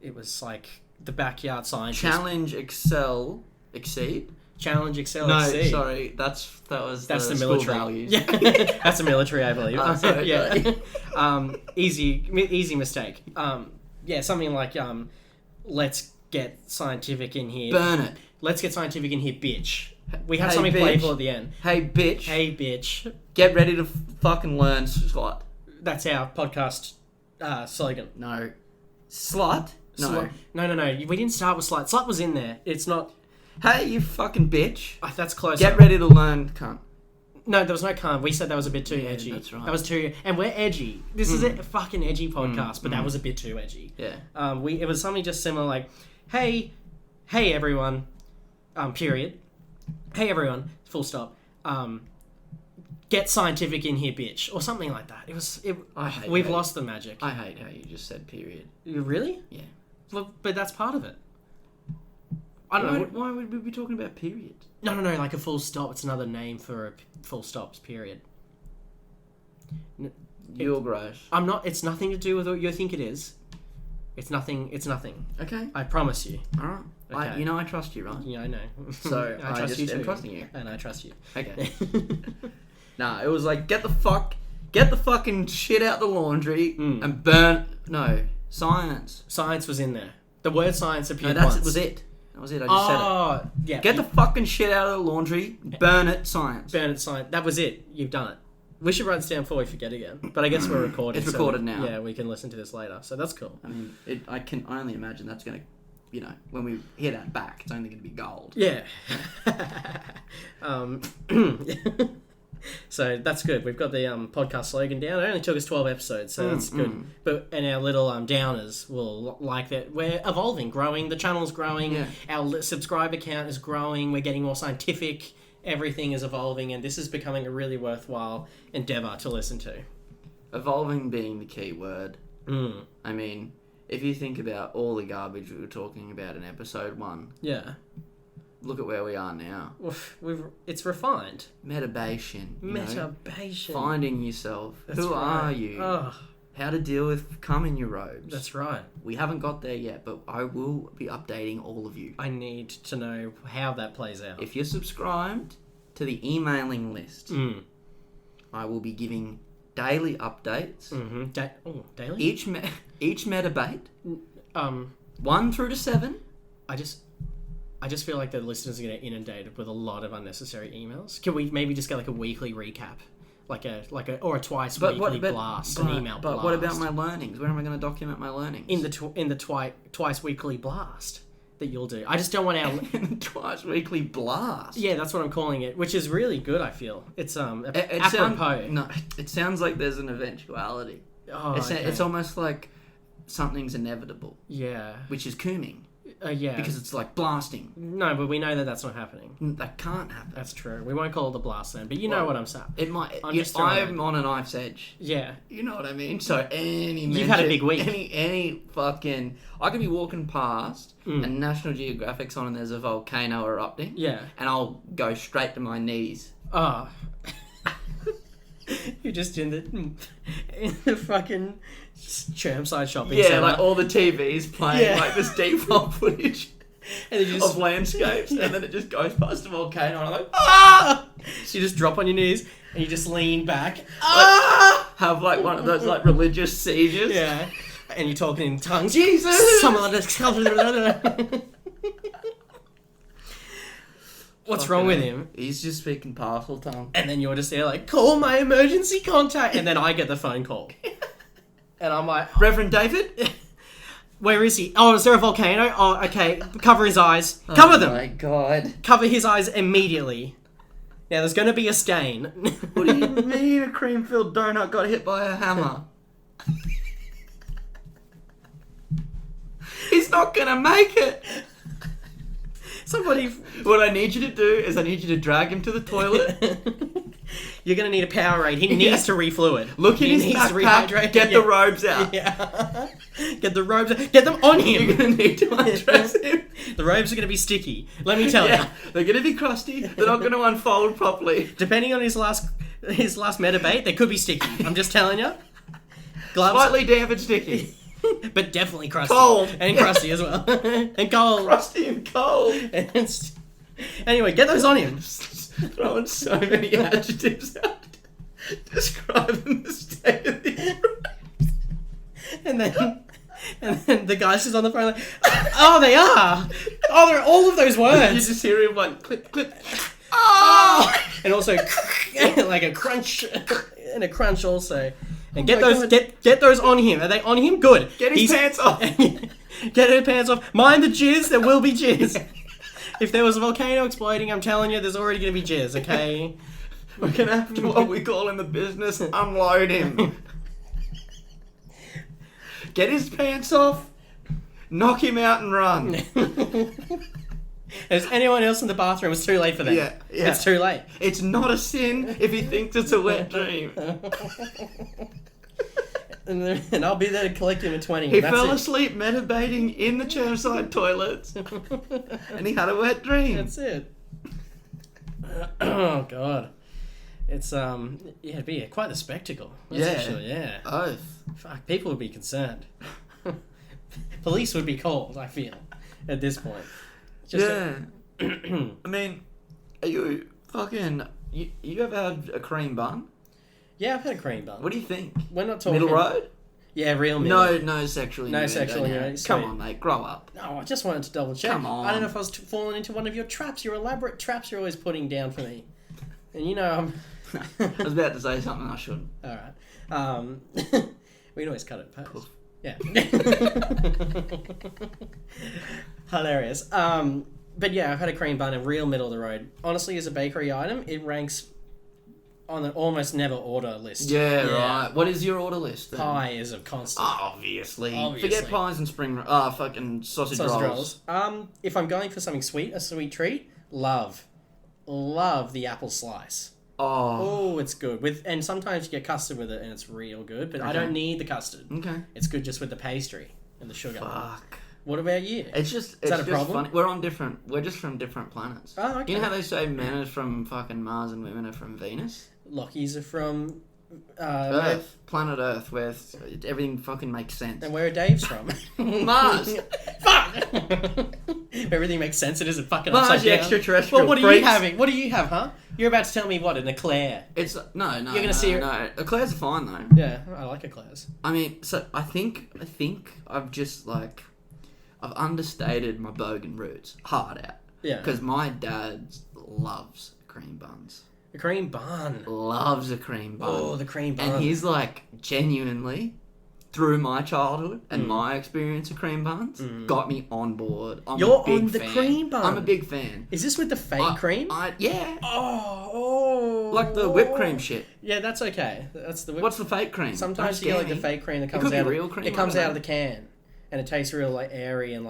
It was like the backyard scientist. Challenge, excel, exceed. Challenge, excel, no, exceed. Sorry, that's the military values. Yeah, that's the military, I believe. Sorry, yeah. Easy mistake. Yeah, something like let's get scientific in here. Burn it. Let's get scientific in here, bitch. We have Hey, something bitch. playful at the end. Hey, bitch. Hey, bitch. Get ready to fucking learn slut. That's our podcast slogan. No. Slut? No. No. We didn't start with slut. Slut was in there. It's not... Hey, you fucking bitch. That's close. Get ready to learn, cunt. No, there was no cunt. We said that was a bit too edgy. That's right. That was too... And we're edgy. This is a fucking edgy podcast, but that was a bit too edgy. Yeah. It was something just similar like, hey everyone, period. Hey everyone, full stop. Get scientific in here, bitch, or something like that. We've lost the magic. I hate how you just said period. You really? Yeah. Well, but that's part of it. I don't know. Why would we be talking about period? No, like a full stop. It's another name for a full stops, period. You're gross. I'm not. It's nothing to do with what you think it is. It's nothing. Okay. I promise you. Alright. Okay. I trust you, right? Yeah, I know. So I trust you too. I'm trusting you. And I trust you. Okay. Nah, it was like get the fucking shit out the laundry and burn. No, science. Science was in there. The word science appeared No, once. that was it. I just said it. Yeah. Get the fucking shit out of the laundry. Burn it, science. Burn it, science. That was it. You've done it. We should write this down before we forget again. But I guess we're recording. It's recorded now. Yeah, we can listen to this later. So that's cool. I mean, I can only imagine that's going to, when we hear that back, it's only going to be gold. Yeah. So that's good. We've got the podcast slogan down. It only took us 12 episodes, so that's good. And our little downers will like that. We're evolving, growing. The channel's growing. Yeah. Our subscriber count is growing. We're getting more scientific. Everything is evolving, and this is becoming a really worthwhile endeavour to listen to. Evolving being the key word. Mm. I mean, if you think about all the garbage we were talking about in episode 1, Yeah. look at where we are now. It's refined. Metabation. Metabation. Finding yourself. That's Who right. are you? Oh, How to deal with cum in your robes. that's right. We haven't got there yet, but I will be updating all of you. I need to know how that plays out. If you're subscribed to the emailing list, I will be giving daily updates. Mm-hmm. Daily? Each metabate, 1 through to 7. I just feel like the listeners are getting inundated with a lot of unnecessary emails. Can we maybe just get like a weekly recap? Or a twice weekly blast, an email blast. But what about my learnings? Where am I going to document my learnings? In the twice weekly blast that you'll do. I just don't want our twice weekly blast. Yeah, that's what I'm calling it, which is really good. I feel it's apropos. It sounds like there's an eventuality. Oh, it's almost like something's inevitable. Yeah, which is cooming. Yeah, because it's like blasting. No, but we know that that's not happening. That can't happen. That's true. We won't call it the blast then, but you know what I'm saying. It might. I'm on a knife's edge. Yeah, you know what I mean. So you've had a big week. Any fucking, I could be walking past and National Geographic's on and there's a volcano erupting. Yeah, and I'll go straight to my knees. Oh. You're just in the fucking Chermside shopping centre. Like all the TVs playing like this default footage of landscapes, and then it just goes past the volcano, and I'm like, ah! So you just drop on your knees and you just lean back, have like one of those like religious seizures. Yeah, and you're talking in tongues. Jesus! What's wrong with him? He's just speaking powerful tongue. And then you're just there like, call my emergency contact. And then I get the phone call. And I'm like, Reverend David? Where is he? Oh, is there a volcano? Oh, okay. Cover his eyes. Cover them. Oh my God. Cover his eyes immediately. Now, there's going to be a stain. What do you mean a cream-filled donut got hit by a hammer? He's not going to make it. What I need you to do is I need you to drag him to the toilet. You're going to need a Powerade. He needs to refluid. Look in his backpack, get the robes out. Yeah. Get the robes. Get them on him. You're going to need to undress him. The robes are going to be sticky. Let me tell you. They're going to be crusty. They're not going to unfold properly. Depending on his last metabate, they could be sticky. I'm just telling you. Gloves. Slightly damp and sticky. But definitely crusty. Cold. And crusty as well. And cold. Crusty and cold. Anyway, get those on him. Throwing so many adjectives out. Describing the state of these robes. And then the guy's just on the phone like, oh, they are. Oh, they're all of those words. You just hear him like, clip, clip. Oh! And also like a crunch and a crunch also. And get those on him. Are they on him? Good. Get his pants off. Get his pants off. Mind the jizz. There will be jizz. If there was a volcano exploding, I'm telling you, there's already going to be jizz. Okay. We're gonna have to what we call in the business unload him. Get his pants off. Knock him out and run. Is anyone else in the bathroom? It's too late for them. Yeah. It's too late. It's not a sin if he thinks it's a wet dream. And I'll be there to collect him at 20. He fell asleep meditating in the chairside toilets. And he had a wet dream. That's it. Oh, God. It's, it'd be quite the spectacle. Yeah. Oath. Fuck, people would be concerned. Police would be called, I feel, at this point. I mean, are you fucking... You ever had a cream bun? Yeah, I've had a cream bun. What do you think? We're not talking... Middle road? Yeah, real middle. No sexual No sexual innuendo. Come on, mate. Grow up. No, I just wanted to double check. Come on. I don't know if I was falling into one of your traps, your elaborate traps you're always putting down for me. And you know, I'm... I was about to say something I shouldn't. Alright. We can always cut it post. Poof. Yeah. Hilarious. But yeah, I've had a cream bun in real middle of the road. Honestly, as a bakery item, it ranks on the almost never order list. Yeah, right. What is your order list then? Pie is a constant. Obviously. Forget pies and spring fucking sausage rolls. If I'm going for something sweet, a sweet treat, love the apple slice. Oh, it's good. And sometimes you get custard with it and it's real good, but I don't need the custard. Okay. It's good just with the pastry and the sugar. Fuck. What about you? It's just funny. We're just from different planets. Oh, okay. You know how they say men are from fucking Mars and women are from Venus? Lockies are from Earth, planet Earth, where everything fucking makes sense. And where are Dave's from? Mars. Fuck. Everything makes sense. It isn't fucking Mars, upside down. Extraterrestrial. Well, what are you having? What do you have, huh? You're about to tell me what an eclair. It's no. You're gonna see it. No, eclairs are fine though. Yeah, I like eclairs. I mean, so I think I've just I've understated my bogan roots hard out. Yeah. Because my dad loves cream buns. A cream bun. Loves a cream bun. Oh, the cream bun. And he's genuinely, through my childhood and my experience of cream buns, got me on board. You're on the cream bun. I'm a big fan. Is this with the fake cream? Yeah. Oh. Like the whipped cream shit. Yeah, that's okay. That's the whipped. What's the fake cream? Sometimes you get the fake cream that comes could be out. Real cream. It comes out of the can. And it tastes real airy and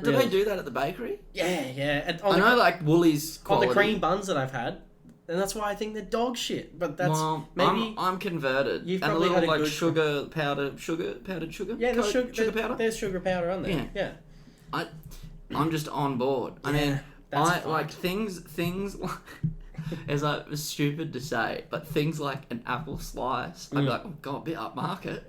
do they do that at the bakery? Yeah. I know Woolies quality. On the cream buns that I've had, and that's why I think they're dog shit. But that's maybe I'm converted. You've and probably a little had a good powdered sugar. Yeah, there's sugar powder. There's sugar powder on there. Yeah. I'm just on board. I mean, things. It's stupid to say, but things like an apple slice, I'd be like, oh god, a bit upmarket.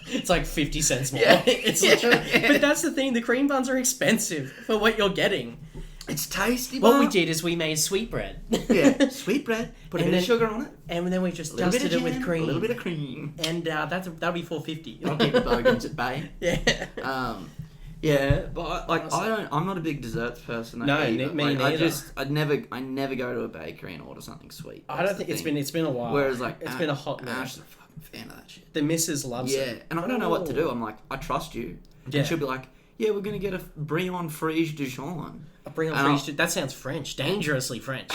It's like 50 cents more. Yeah. It's literally, but that's the thing, the cream buns are expensive for what you're getting. It's tasty, What we did is we made sweetbread. Yeah, sweetbread. Put a bit of sugar on it. And then we just dusted it with cream. A little bit of cream. And that'll be $4.50. I'll keep the bogans at bay. Yeah. Yeah, but I'm not a big desserts person. No, me neither. I never go to a bakery and order something sweet. I don't think it's been a while. Whereas it's been a hot minute. Ash's a fucking fan of that shit. The missus loves it. Yeah, and I don't know what to do. I'm like, I trust you. Yeah. And she'll be like, yeah, we're gonna get a Brion Frige Dijon. A Brion Frige. That sounds French. Dangerously French.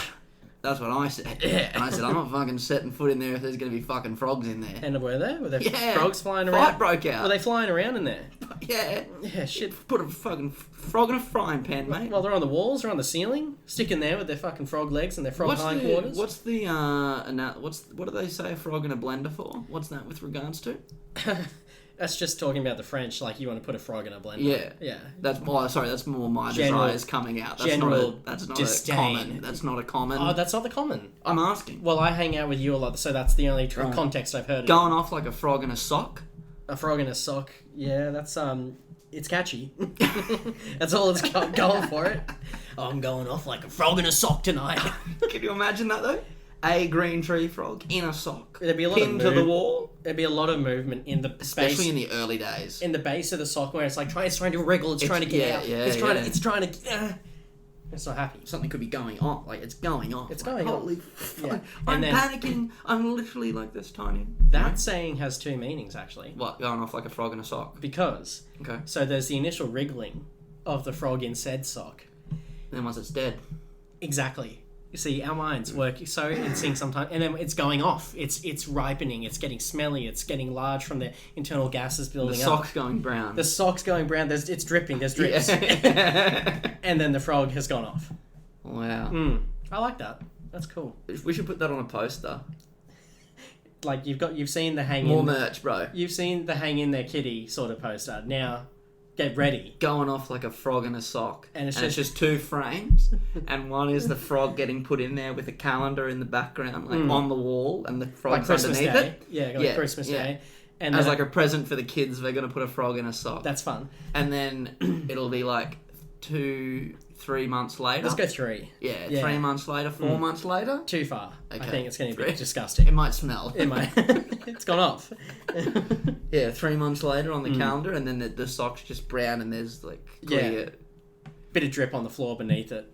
That's what I said. Yeah. And I said, I'm not fucking setting foot in there if there's going to be fucking frogs in there. And were there? Were there frogs flying around? Fight broke out. Were they flying around in there? Yeah. Yeah, shit. Put a fucking frog in a frying pan, mate. Well, they're on the walls, they're on the ceiling, sticking there with their fucking frog legs and their frog hindquarters. What do they say a frog in a blender for? What's that with regards to? That's just talking about the French, like you want to put a frog in a blender. Yeah. Yeah. That's more my desires coming out. That's not a common. That's not a common. Oh, that's not the common. I'm asking. Well, I hang out with you a lot, so that's the only context I've heard. Going off like a frog in a sock. A frog in a sock. Yeah, that's it's catchy. That's all it's going for it. Oh, I'm going off like a frog in a sock tonight. Can you imagine that though? A green tree frog in a sock. There'd be a lot pinned to the wall. There'd be a lot of movement in the especially in the early days. In the base of the sock where it's like it's trying to wriggle, it's trying to get out. It's trying to it's not happy. Something could be going on. Like it's going on. It's going on. Holy fuck. I'm panicking. I'm literally like this tiny. That saying has two meanings actually. What, going off like a frog in a sock? Because so there's the initial wriggling of the frog in said sock. And then once it's dead. Exactly. You see, our minds work so in sync sometimes, and then it's going off. It's ripening. It's getting smelly. It's getting large from the internal gases building up. The sock's going brown. The sock's going brown. It's dripping. There's drips. Yeah. And then the frog has gone off. Wow. I like that. That's cool. We should put that on a poster. Like you've seen the hang more in merch, bro. You've seen the hang in there kitty sort of poster. Now get ready. Going off like a frog in a sock. And it's just two frames. And one is the frog getting put in there with a calendar in the background, like on the wall, and the frog's like underneath Day. it. Yeah, like Christmas Day. And as like a present for the kids, they're going to put a frog in a sock. That's fun. And then it'll be like 2-3 months later. Let's go 3. Yeah, 3 months later, 4 months later. Too far. Okay. I think it's going to be disgusting. It might smell. It might. It's gone off. Yeah, 3 months later on the calendar, and then the sock's just brown, and there's like clear... bit of drip on the floor beneath it.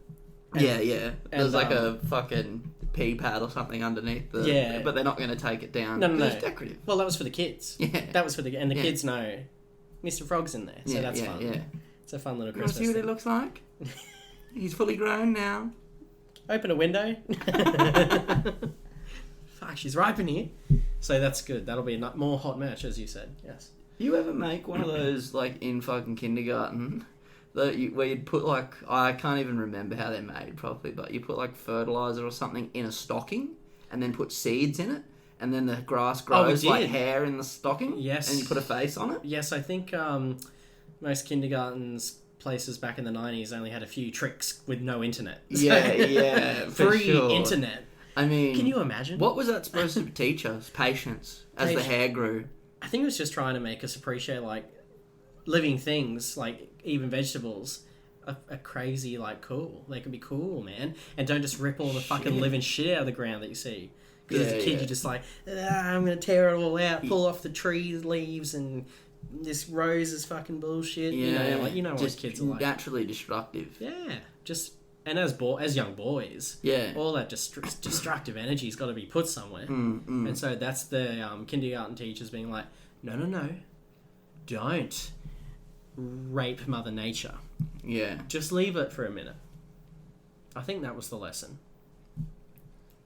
And, there's like a fucking pea pad or something underneath the... Yeah. But they're not going to take it down. No. It's decorative. Well, that was for the kids. Yeah. That was for the... And the kids know Mr. Frog's in there, so that's fun. Yeah. It's a fun little Christmas thing. You want to see what it looks like? He's fully grown now. Open a window. Fuck, she's ripe in here. So that's good. That'll be more hot merch, as you said. Yes. You ever make one of those, like, in fucking kindergarten... where you'd put, like, I can't even remember how they're made properly, but you put, like, fertilizer or something in a stocking and then put seeds in it, and then the grass grows like hair in the stocking? Yes. And you put a face on it? Yes, I think most kindergartens places back in the 90s only had a few tricks with no internet. Yeah, free internet. I mean... Can you imagine? What was that supposed to teach us? Patience, as the hair grew. I think it was just trying to make us appreciate, like, living things, like even vegetables, are crazy, like, cool. They can be cool, man. And don't just rip all the fucking living shit out of the ground that you see. Because as a kid, you're just like, I'm going to tear it all out, pull off the trees, leaves, and this rose is fucking bullshit. Yeah. You know what kids are like. Naturally destructive. Yeah. And as young boys, all that destructive energy's got to be put somewhere. And so that's the kindergarten teachers being like, no, don't rape Mother Nature. Yeah. Just leave it for a minute. I think that was the lesson.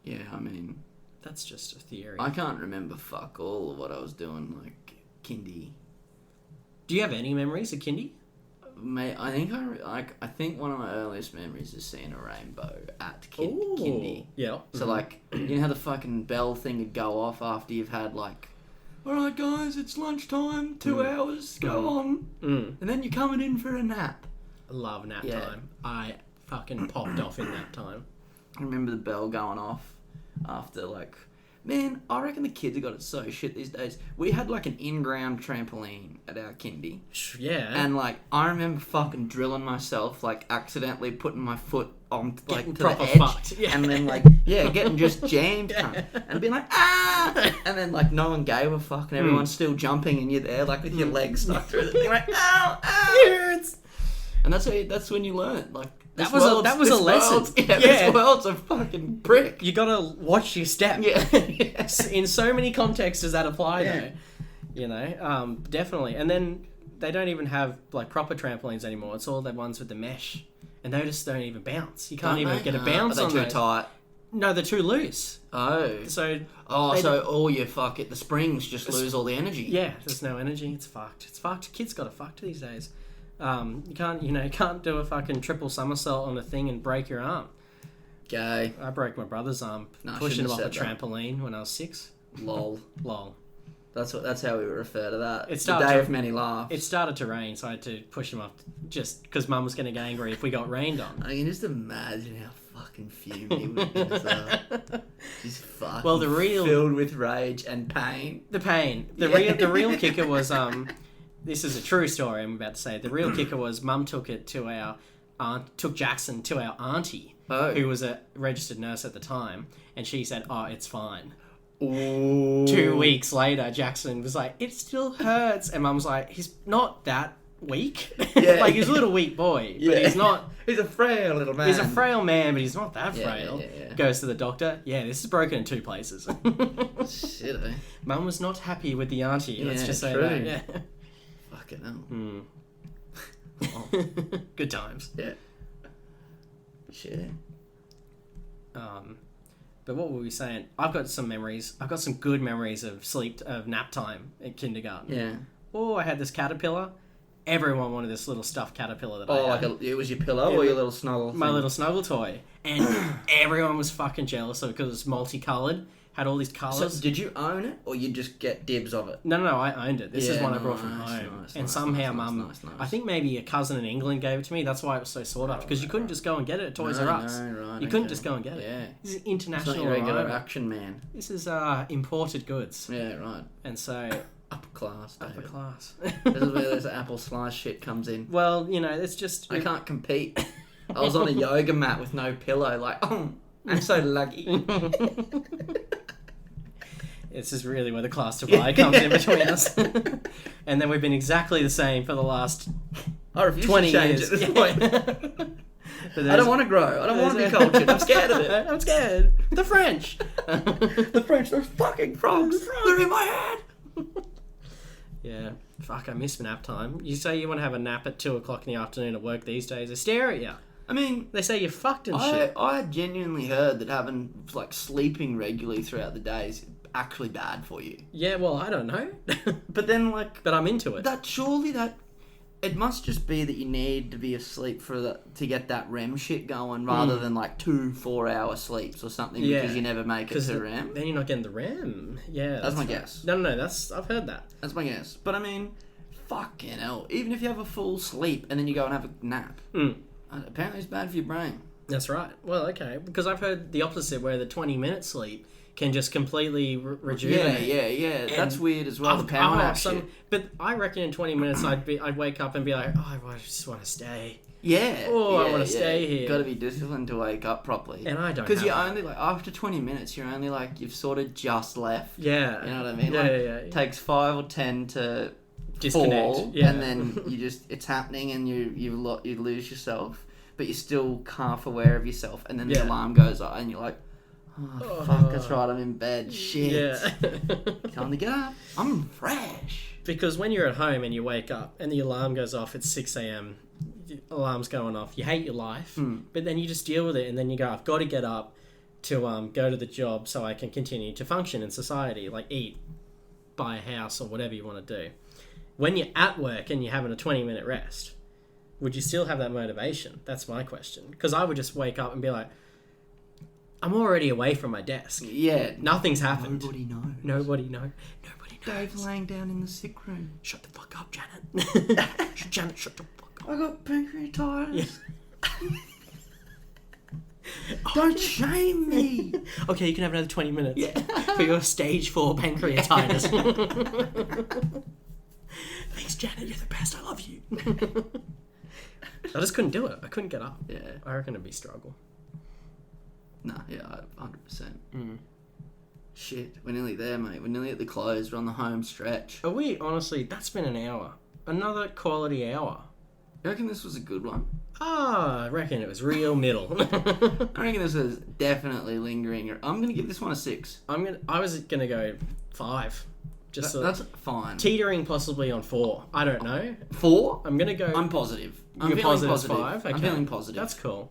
Yeah, I mean... That's just a theory. I can't remember fuck all of what I was doing, like, kindy. Do you have any memories of kindy? Mate, I think one of my earliest memories is seeing a rainbow at kindy. Yeah. So, like, you know how the fucking bell thing would go off after you've had, like... Alright guys, it's lunchtime, 2 hours, go on. And then you're coming in for a nap. I love nap time. I fucking popped off in nap time. I remember the bell going off after, like... Man, I reckon the kids have got it so shit these days. We had, like, an in-ground trampoline at our kindy. Yeah. And, like, I remember fucking drilling myself, like, accidentally putting my foot on, like, getting to the edge. Fucked. Yeah. And then, like, getting just jammed. And being like, ah! And then, like, no one gave a fuck and everyone's still jumping and you're there, like, with your legs stuck through the thing, like, ow, ow! It hurts! And that's when you learn, like, that was a lesson. This world's a fucking brick. You gotta watch your step. Yeah. In so many contexts does that apply, though. You know, definitely. And then they don't even have, like, proper trampolines anymore. It's all the ones with the mesh. And they just don't even bounce. You can't even get a bounce on those. Are they too tight? No, they're too loose. Oh. So all you fuck it, the springs just lose all the energy. Yeah, there's no energy. It's fucked. It's fucked. Kids got it fucked these days. You can't do a fucking triple somersault on a thing and break your arm. Gay. I broke my brother's arm pushing him off a trampoline when I was 6. Lol. That's how we refer to that. It the day of many laughs. It started to rain, so I had to push him up just because Mum was going to get angry if we got rained on. I can just imagine how fucking fuming he would be. He's fucking filled with rage and pain. The pain. The real kicker was this is a true story I'm about to say. The real kicker was Mum took Jackson to our auntie, who was a registered nurse at the time, and she said, "Oh, it's fine." Ooh. 2 weeks later, Jackson was like, "It still hurts," and Mum was like, "He's not that weak." Yeah. Like, he's a little weak boy, but he's not. He's a frail little man. He's a frail man, but he's not that frail. Yeah. Goes to the doctor. Yeah, this is broken in 2 places. Shit, eh? Mum was not happy with the auntie. Let's just say true. that. Yeah. Fucking hell. Oh. Good times. Yeah. Shit. But what were we saying? I've got some memories. I've got some good memories of nap time at kindergarten. Yeah. Oh, I had this caterpillar. Everyone wanted this little stuffed caterpillar that I had. It was your pillow or your little snuggle? My little snuggle toy. And everyone was fucking jealous of it because it was multicolored. Had all these colours. So did you own it or you just get dibs of it? No, I owned it. This is one I brought from home. And somehow Mum, I think maybe a cousin in England gave it to me. That's why it was so sought after. Because you couldn't just go and get it at Toys R Us. You couldn't just go and get it. Yeah. This is international. It's not your regular Action Man. This is imported goods. Yeah, right. And so... Upper class, David. Upper class. This is where this apple slice shit comes in. Well, it's just... I can't compete. I was on a yoga mat with no pillow, like, oh, I'm so lucky. This is really where the class divide comes in between us. And then we've been exactly the same for the last 20 years. At this point. I don't want to grow. I don't want to be cultured. I'm scared of it. I'm scared. The French. The French, they're fucking frogs. They're in my head. Yeah. Fuck, I miss nap time. You say you want to have a nap at 2 o'clock in the afternoon at work these days. They stare at you. I mean... They say you're fucked and shit. I genuinely heard that having, sleeping regularly throughout the day is actually bad for you. Yeah, well, I don't know. But then, But I'm into it. It must just be that you need to be asleep to get that REM shit going rather than 2 4-hour sleeps or something because you never make it to REM. Then you're not getting the REM. Yeah. That's my guess. No, I've heard that. That's my guess. But I mean, fucking hell. Even if you have a full sleep and then you go and have a nap, apparently it's bad for your brain. That's right. Well, okay. Because I've heard the opposite where the 20-minute sleep can just completely rejuvenate. Yeah. That's weird as well. The power nap shit. But I reckon in 20 minutes I'd wake up and be like, oh, I just want to stay. Yeah. I want to stay here. Got to be disciplined to wake up properly. And I don't. Because you're only after 20 minutes, you're only you've sort of just left. Yeah. You know what I mean? Yeah. It takes 5 or 10 to disconnect. Fall, yeah. And then it's happening, and you lose yourself, but you're still half aware of yourself, and then the alarm goes off, and you're like. Oh, fuck, that's right, I'm in bed. Shit. Yeah. Time to get up. I'm fresh. Because when you're at home and you wake up and the alarm goes off at 6 a.m, the alarm's going off, you hate your life, but then you just deal with it, and then you go, I've got to get up to go to the job so I can continue to function in society, like eat, buy a house, or whatever you want to do. When you're at work and you're having a 20-minute rest, would you still have that motivation? That's my question. Because I would just wake up and be like, I'm already away from my desk. Yeah. Nothing's happened. Nobody knows. Nobody knows. Dave's laying down in the sick room. Shut the fuck up, Janet. Janet, shut the fuck up. I got pancreatitis. Yeah. Don't shame me. Okay, you can have another 20 minutes for your stage 4 pancreatitis. Thanks, Janet. You're the best. I love you. I just couldn't do it. I couldn't get up. Yeah. I reckon it'd be a struggle. No, 100%. Shit, we're nearly there, mate. We're nearly at the close. We're on the home stretch. Are we? Honestly, that's been an hour. Another quality hour. You reckon this was a good one? I reckon it was real middle. I reckon this is definitely lingering. I'm going to give this one a 6. I was going to go 5. That's fine. Teetering possibly on 4. I don't know. 4? I'm going to go... I'm positive. I'm feeling positive. 5? Okay. I'm feeling positive. That's cool.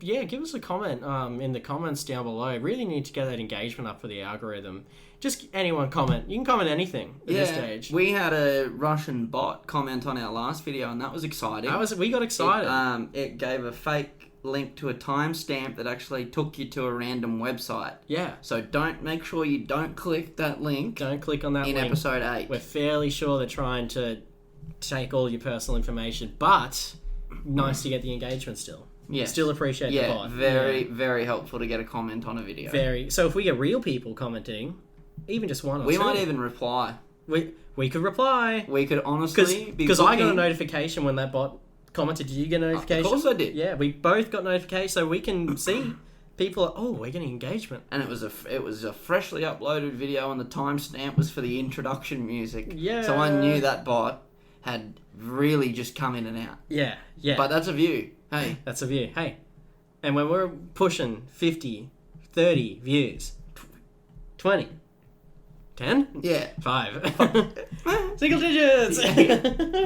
Give us a comment in the comments down below. Really need to get that engagement up for the algorithm. Just anyone comment. You can comment anything at this stage. We had a Russian bot comment on our last video, and that was exciting. We got excited. It gave a fake link to a timestamp that actually took you to a random website. Yeah. So make sure you don't click that link. Don't click on that link. In episode 8. We're fairly sure they're trying to take all your personal information, but nice to get the engagement still. Yeah. Still appreciate the bot. Very helpful to get a comment on a video. So if we get real people commenting, even just one or two. We might even reply. We could reply. We could honestly because I got a notification when that bot commented. Did you get a notification? Of course I did. Yeah, we both got notifications, so we can see people. We're getting engagement. And it was a freshly uploaded video, and the timestamp was for the introduction music. Yeah. So I knew that bot had really just come in and out. Yeah. But that's a view. Hey. That's a view. Hey. And when we're pushing 50, 30 views, 20, 10? Yeah. 5. Single digits!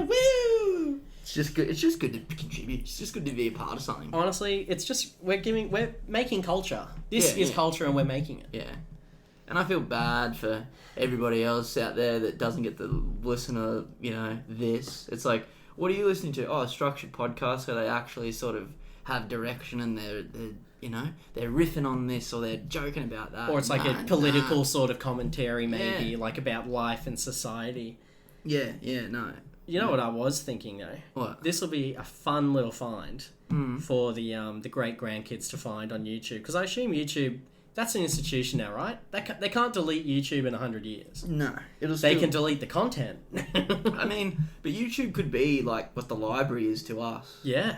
Woo! It's just good to contribute. It's just good to be a part of something. Honestly, it's just, we're making culture. This is culture and we're making it. Yeah. And I feel bad for everybody else out there that doesn't get to listen to, this. It's like, what are you listening to? Oh, a structured podcast where they actually sort of have direction and they're riffing on this or they're joking about that. Or it's like a political sort of commentary maybe, like about life and society. Yeah, no. You know what I was thinking though? What? This will be a fun little find for the great grandkids to find on YouTube, because I assume YouTube, that's an institution now, right? They can't delete YouTube in 100 years. No, they can delete the content. I mean, but YouTube could be like what the library is to us. Yeah,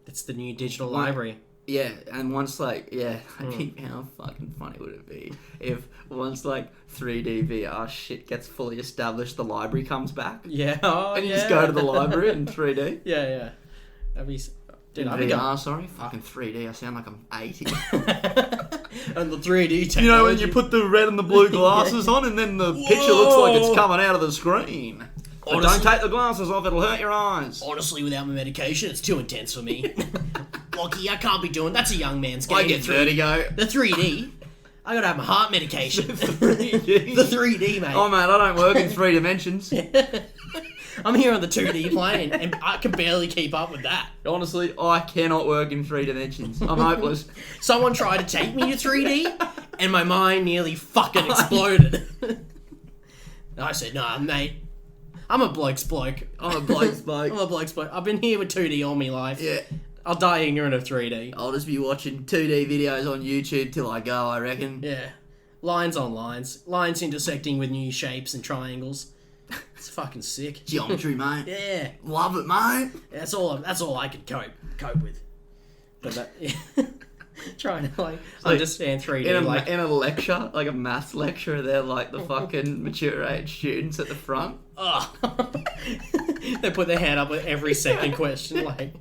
it's the new digital library. Yeah, and once I think how fucking funny would it be if once 3D VR shit gets fully established, the library comes back. Yeah, and you just go to the library in 3D. Yeah. That'd be. Dude, in VR, sorry, fucking 3D. I sound like I'm 80. And the 3D technology. You know when you put the red and the blue glasses on, and then the picture looks like it's coming out of the screen. But don't take the glasses off; it'll hurt your eyes. Honestly, without my medication, it's too intense for me. Lachie, I can't be doing. That's a young man's game. I get vertigo. The 3D. I gotta have my heart medication. The 3D. The 3D, mate. Oh man, I don't work in 3 dimensions. I'm here on the 2D plane, and I can barely keep up with that. Honestly, I cannot work in 3 dimensions. I'm hopeless. Someone tried to take me to 3D, and my mind nearly fucking exploded. I said, nah, mate. I'm a bloke's bloke. I'm a bloke's bloke. I've been here with 2D all my life. Yeah. I'll die ignorant of 3D. I'll just be watching 2D videos on YouTube till I go, I reckon. Yeah. Lines on lines. Lines intersecting with new shapes and triangles. It's fucking sick. Geometry, mate. Yeah. Love it, mate. That's all I could cope with. But that... trying to understand 3D in a lecture, like a maths lecture, they're like the fucking mature age students at the front. Oh. They put their hand up with every second question, like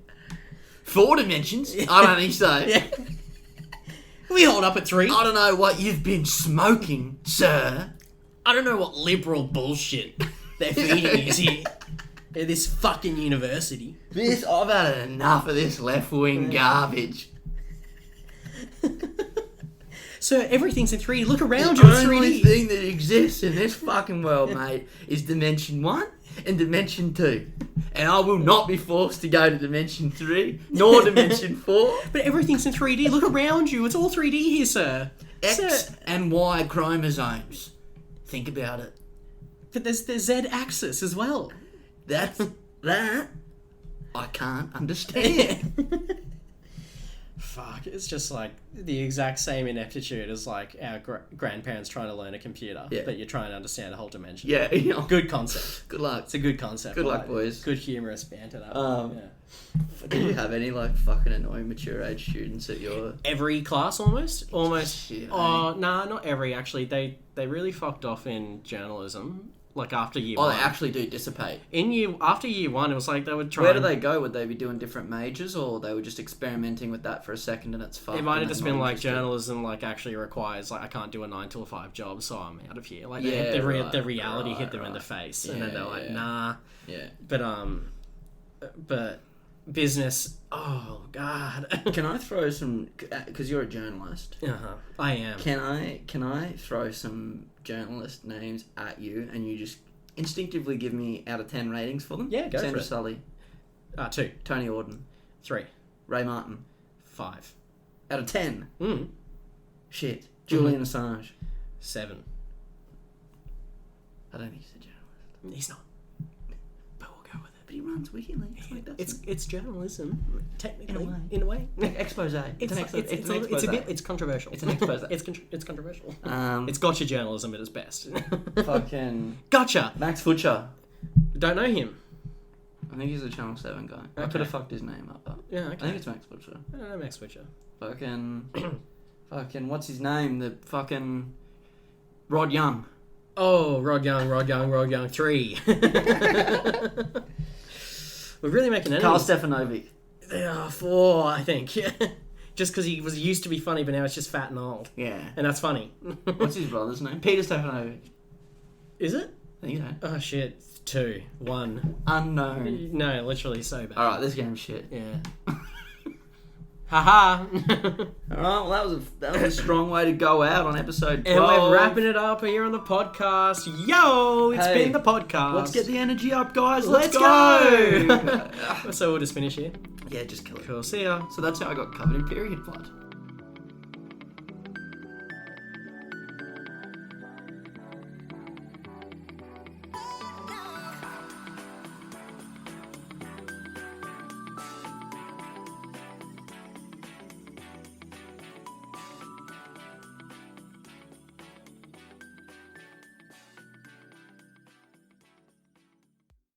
4 dimensions. I don't think so. Yeah. We hold up at 3. I don't know what you've been smoking, sir. I don't know what liberal bullshit they're feeding you here at this fucking university. I've had enough of this left wing garbage. So everything's in 3D. Look around you, it's 3D. The only thing that exists in this fucking world, mate, is Dimension 1 and Dimension 2. And I will not be forced to go to Dimension 3, nor Dimension 4. But everything's in 3D. Look around you. It's all 3D here, sir. X and Y chromosomes. Think about it. But there's the Z-axis as well. That I can't understand. Fuck, it's just like the exact same ineptitude as like our grandparents trying to learn a computer, but you're trying to understand a whole dimension. Yeah, you know. Good concept. Good luck. It's a good concept. Good luck, boys. Good humorous banter. Did you have any like fucking annoying mature age students at your... Every class almost? Shit, nah, not every actually. They really fucked off in journalism. Like after year 1. Oh, they actually do dissipate. After year 1, it was like they would try. Where do they go? Would they be doing different majors, or they were just experimenting with that for a second and it's fucked? It might have just been like journalism, like actually requires like I can't do a 9 to 5 job, so I'm out of here. Like the reality hit them in the face, and then they're like, nah. Yeah. But business. Oh God. Can I throw some? Because you're a journalist. I am. Can I throw some journalist names at you, and you just instinctively give me out of 10 ratings for them? Yeah, go Sandra for it. Sully. 2. Tony Auden. 3. Ray Martin. 5. Out of 10? Mm. Shit. Julian Assange. 7. I don't think he's a journalist. He's not. But we'll go with it. But he runs WikiLeaks. Like It's journalism, technically, In in a way. Expose. It's an expose. It's controversial. It's an expose. It's controversial. It's gotcha journalism at its best. fucking Gotcha. Max Futcher. Don't know him. I think he's a Channel 7 guy. I Okay. could have fucked his name up, but Yeah, okay. I think it's Max Futcher. I don't know Max Witcher. Fucking what's his name? The fucking Rod Young. Oh, Rod Young 3. We're really making enemies. Carl Stefanovic. They are 4, I think. Just because he used to be funny, but now it's just fat and old. Yeah. And that's funny. What's his brother's name? Peter Stefanovic. Is it? I think so. Oh, shit. 2. 1. Unknown. No, literally so bad. Alright, this game's shit. Yeah. Haha. Alright, well that was a strong way to go out on episode 12. And we're wrapping it up here on the podcast. Yo, it's been the podcast. Let's get the energy up, guys. Let's go. So we'll just finish here. Yeah, just kill it. Cool. See ya. So that's how I got covered in period blood.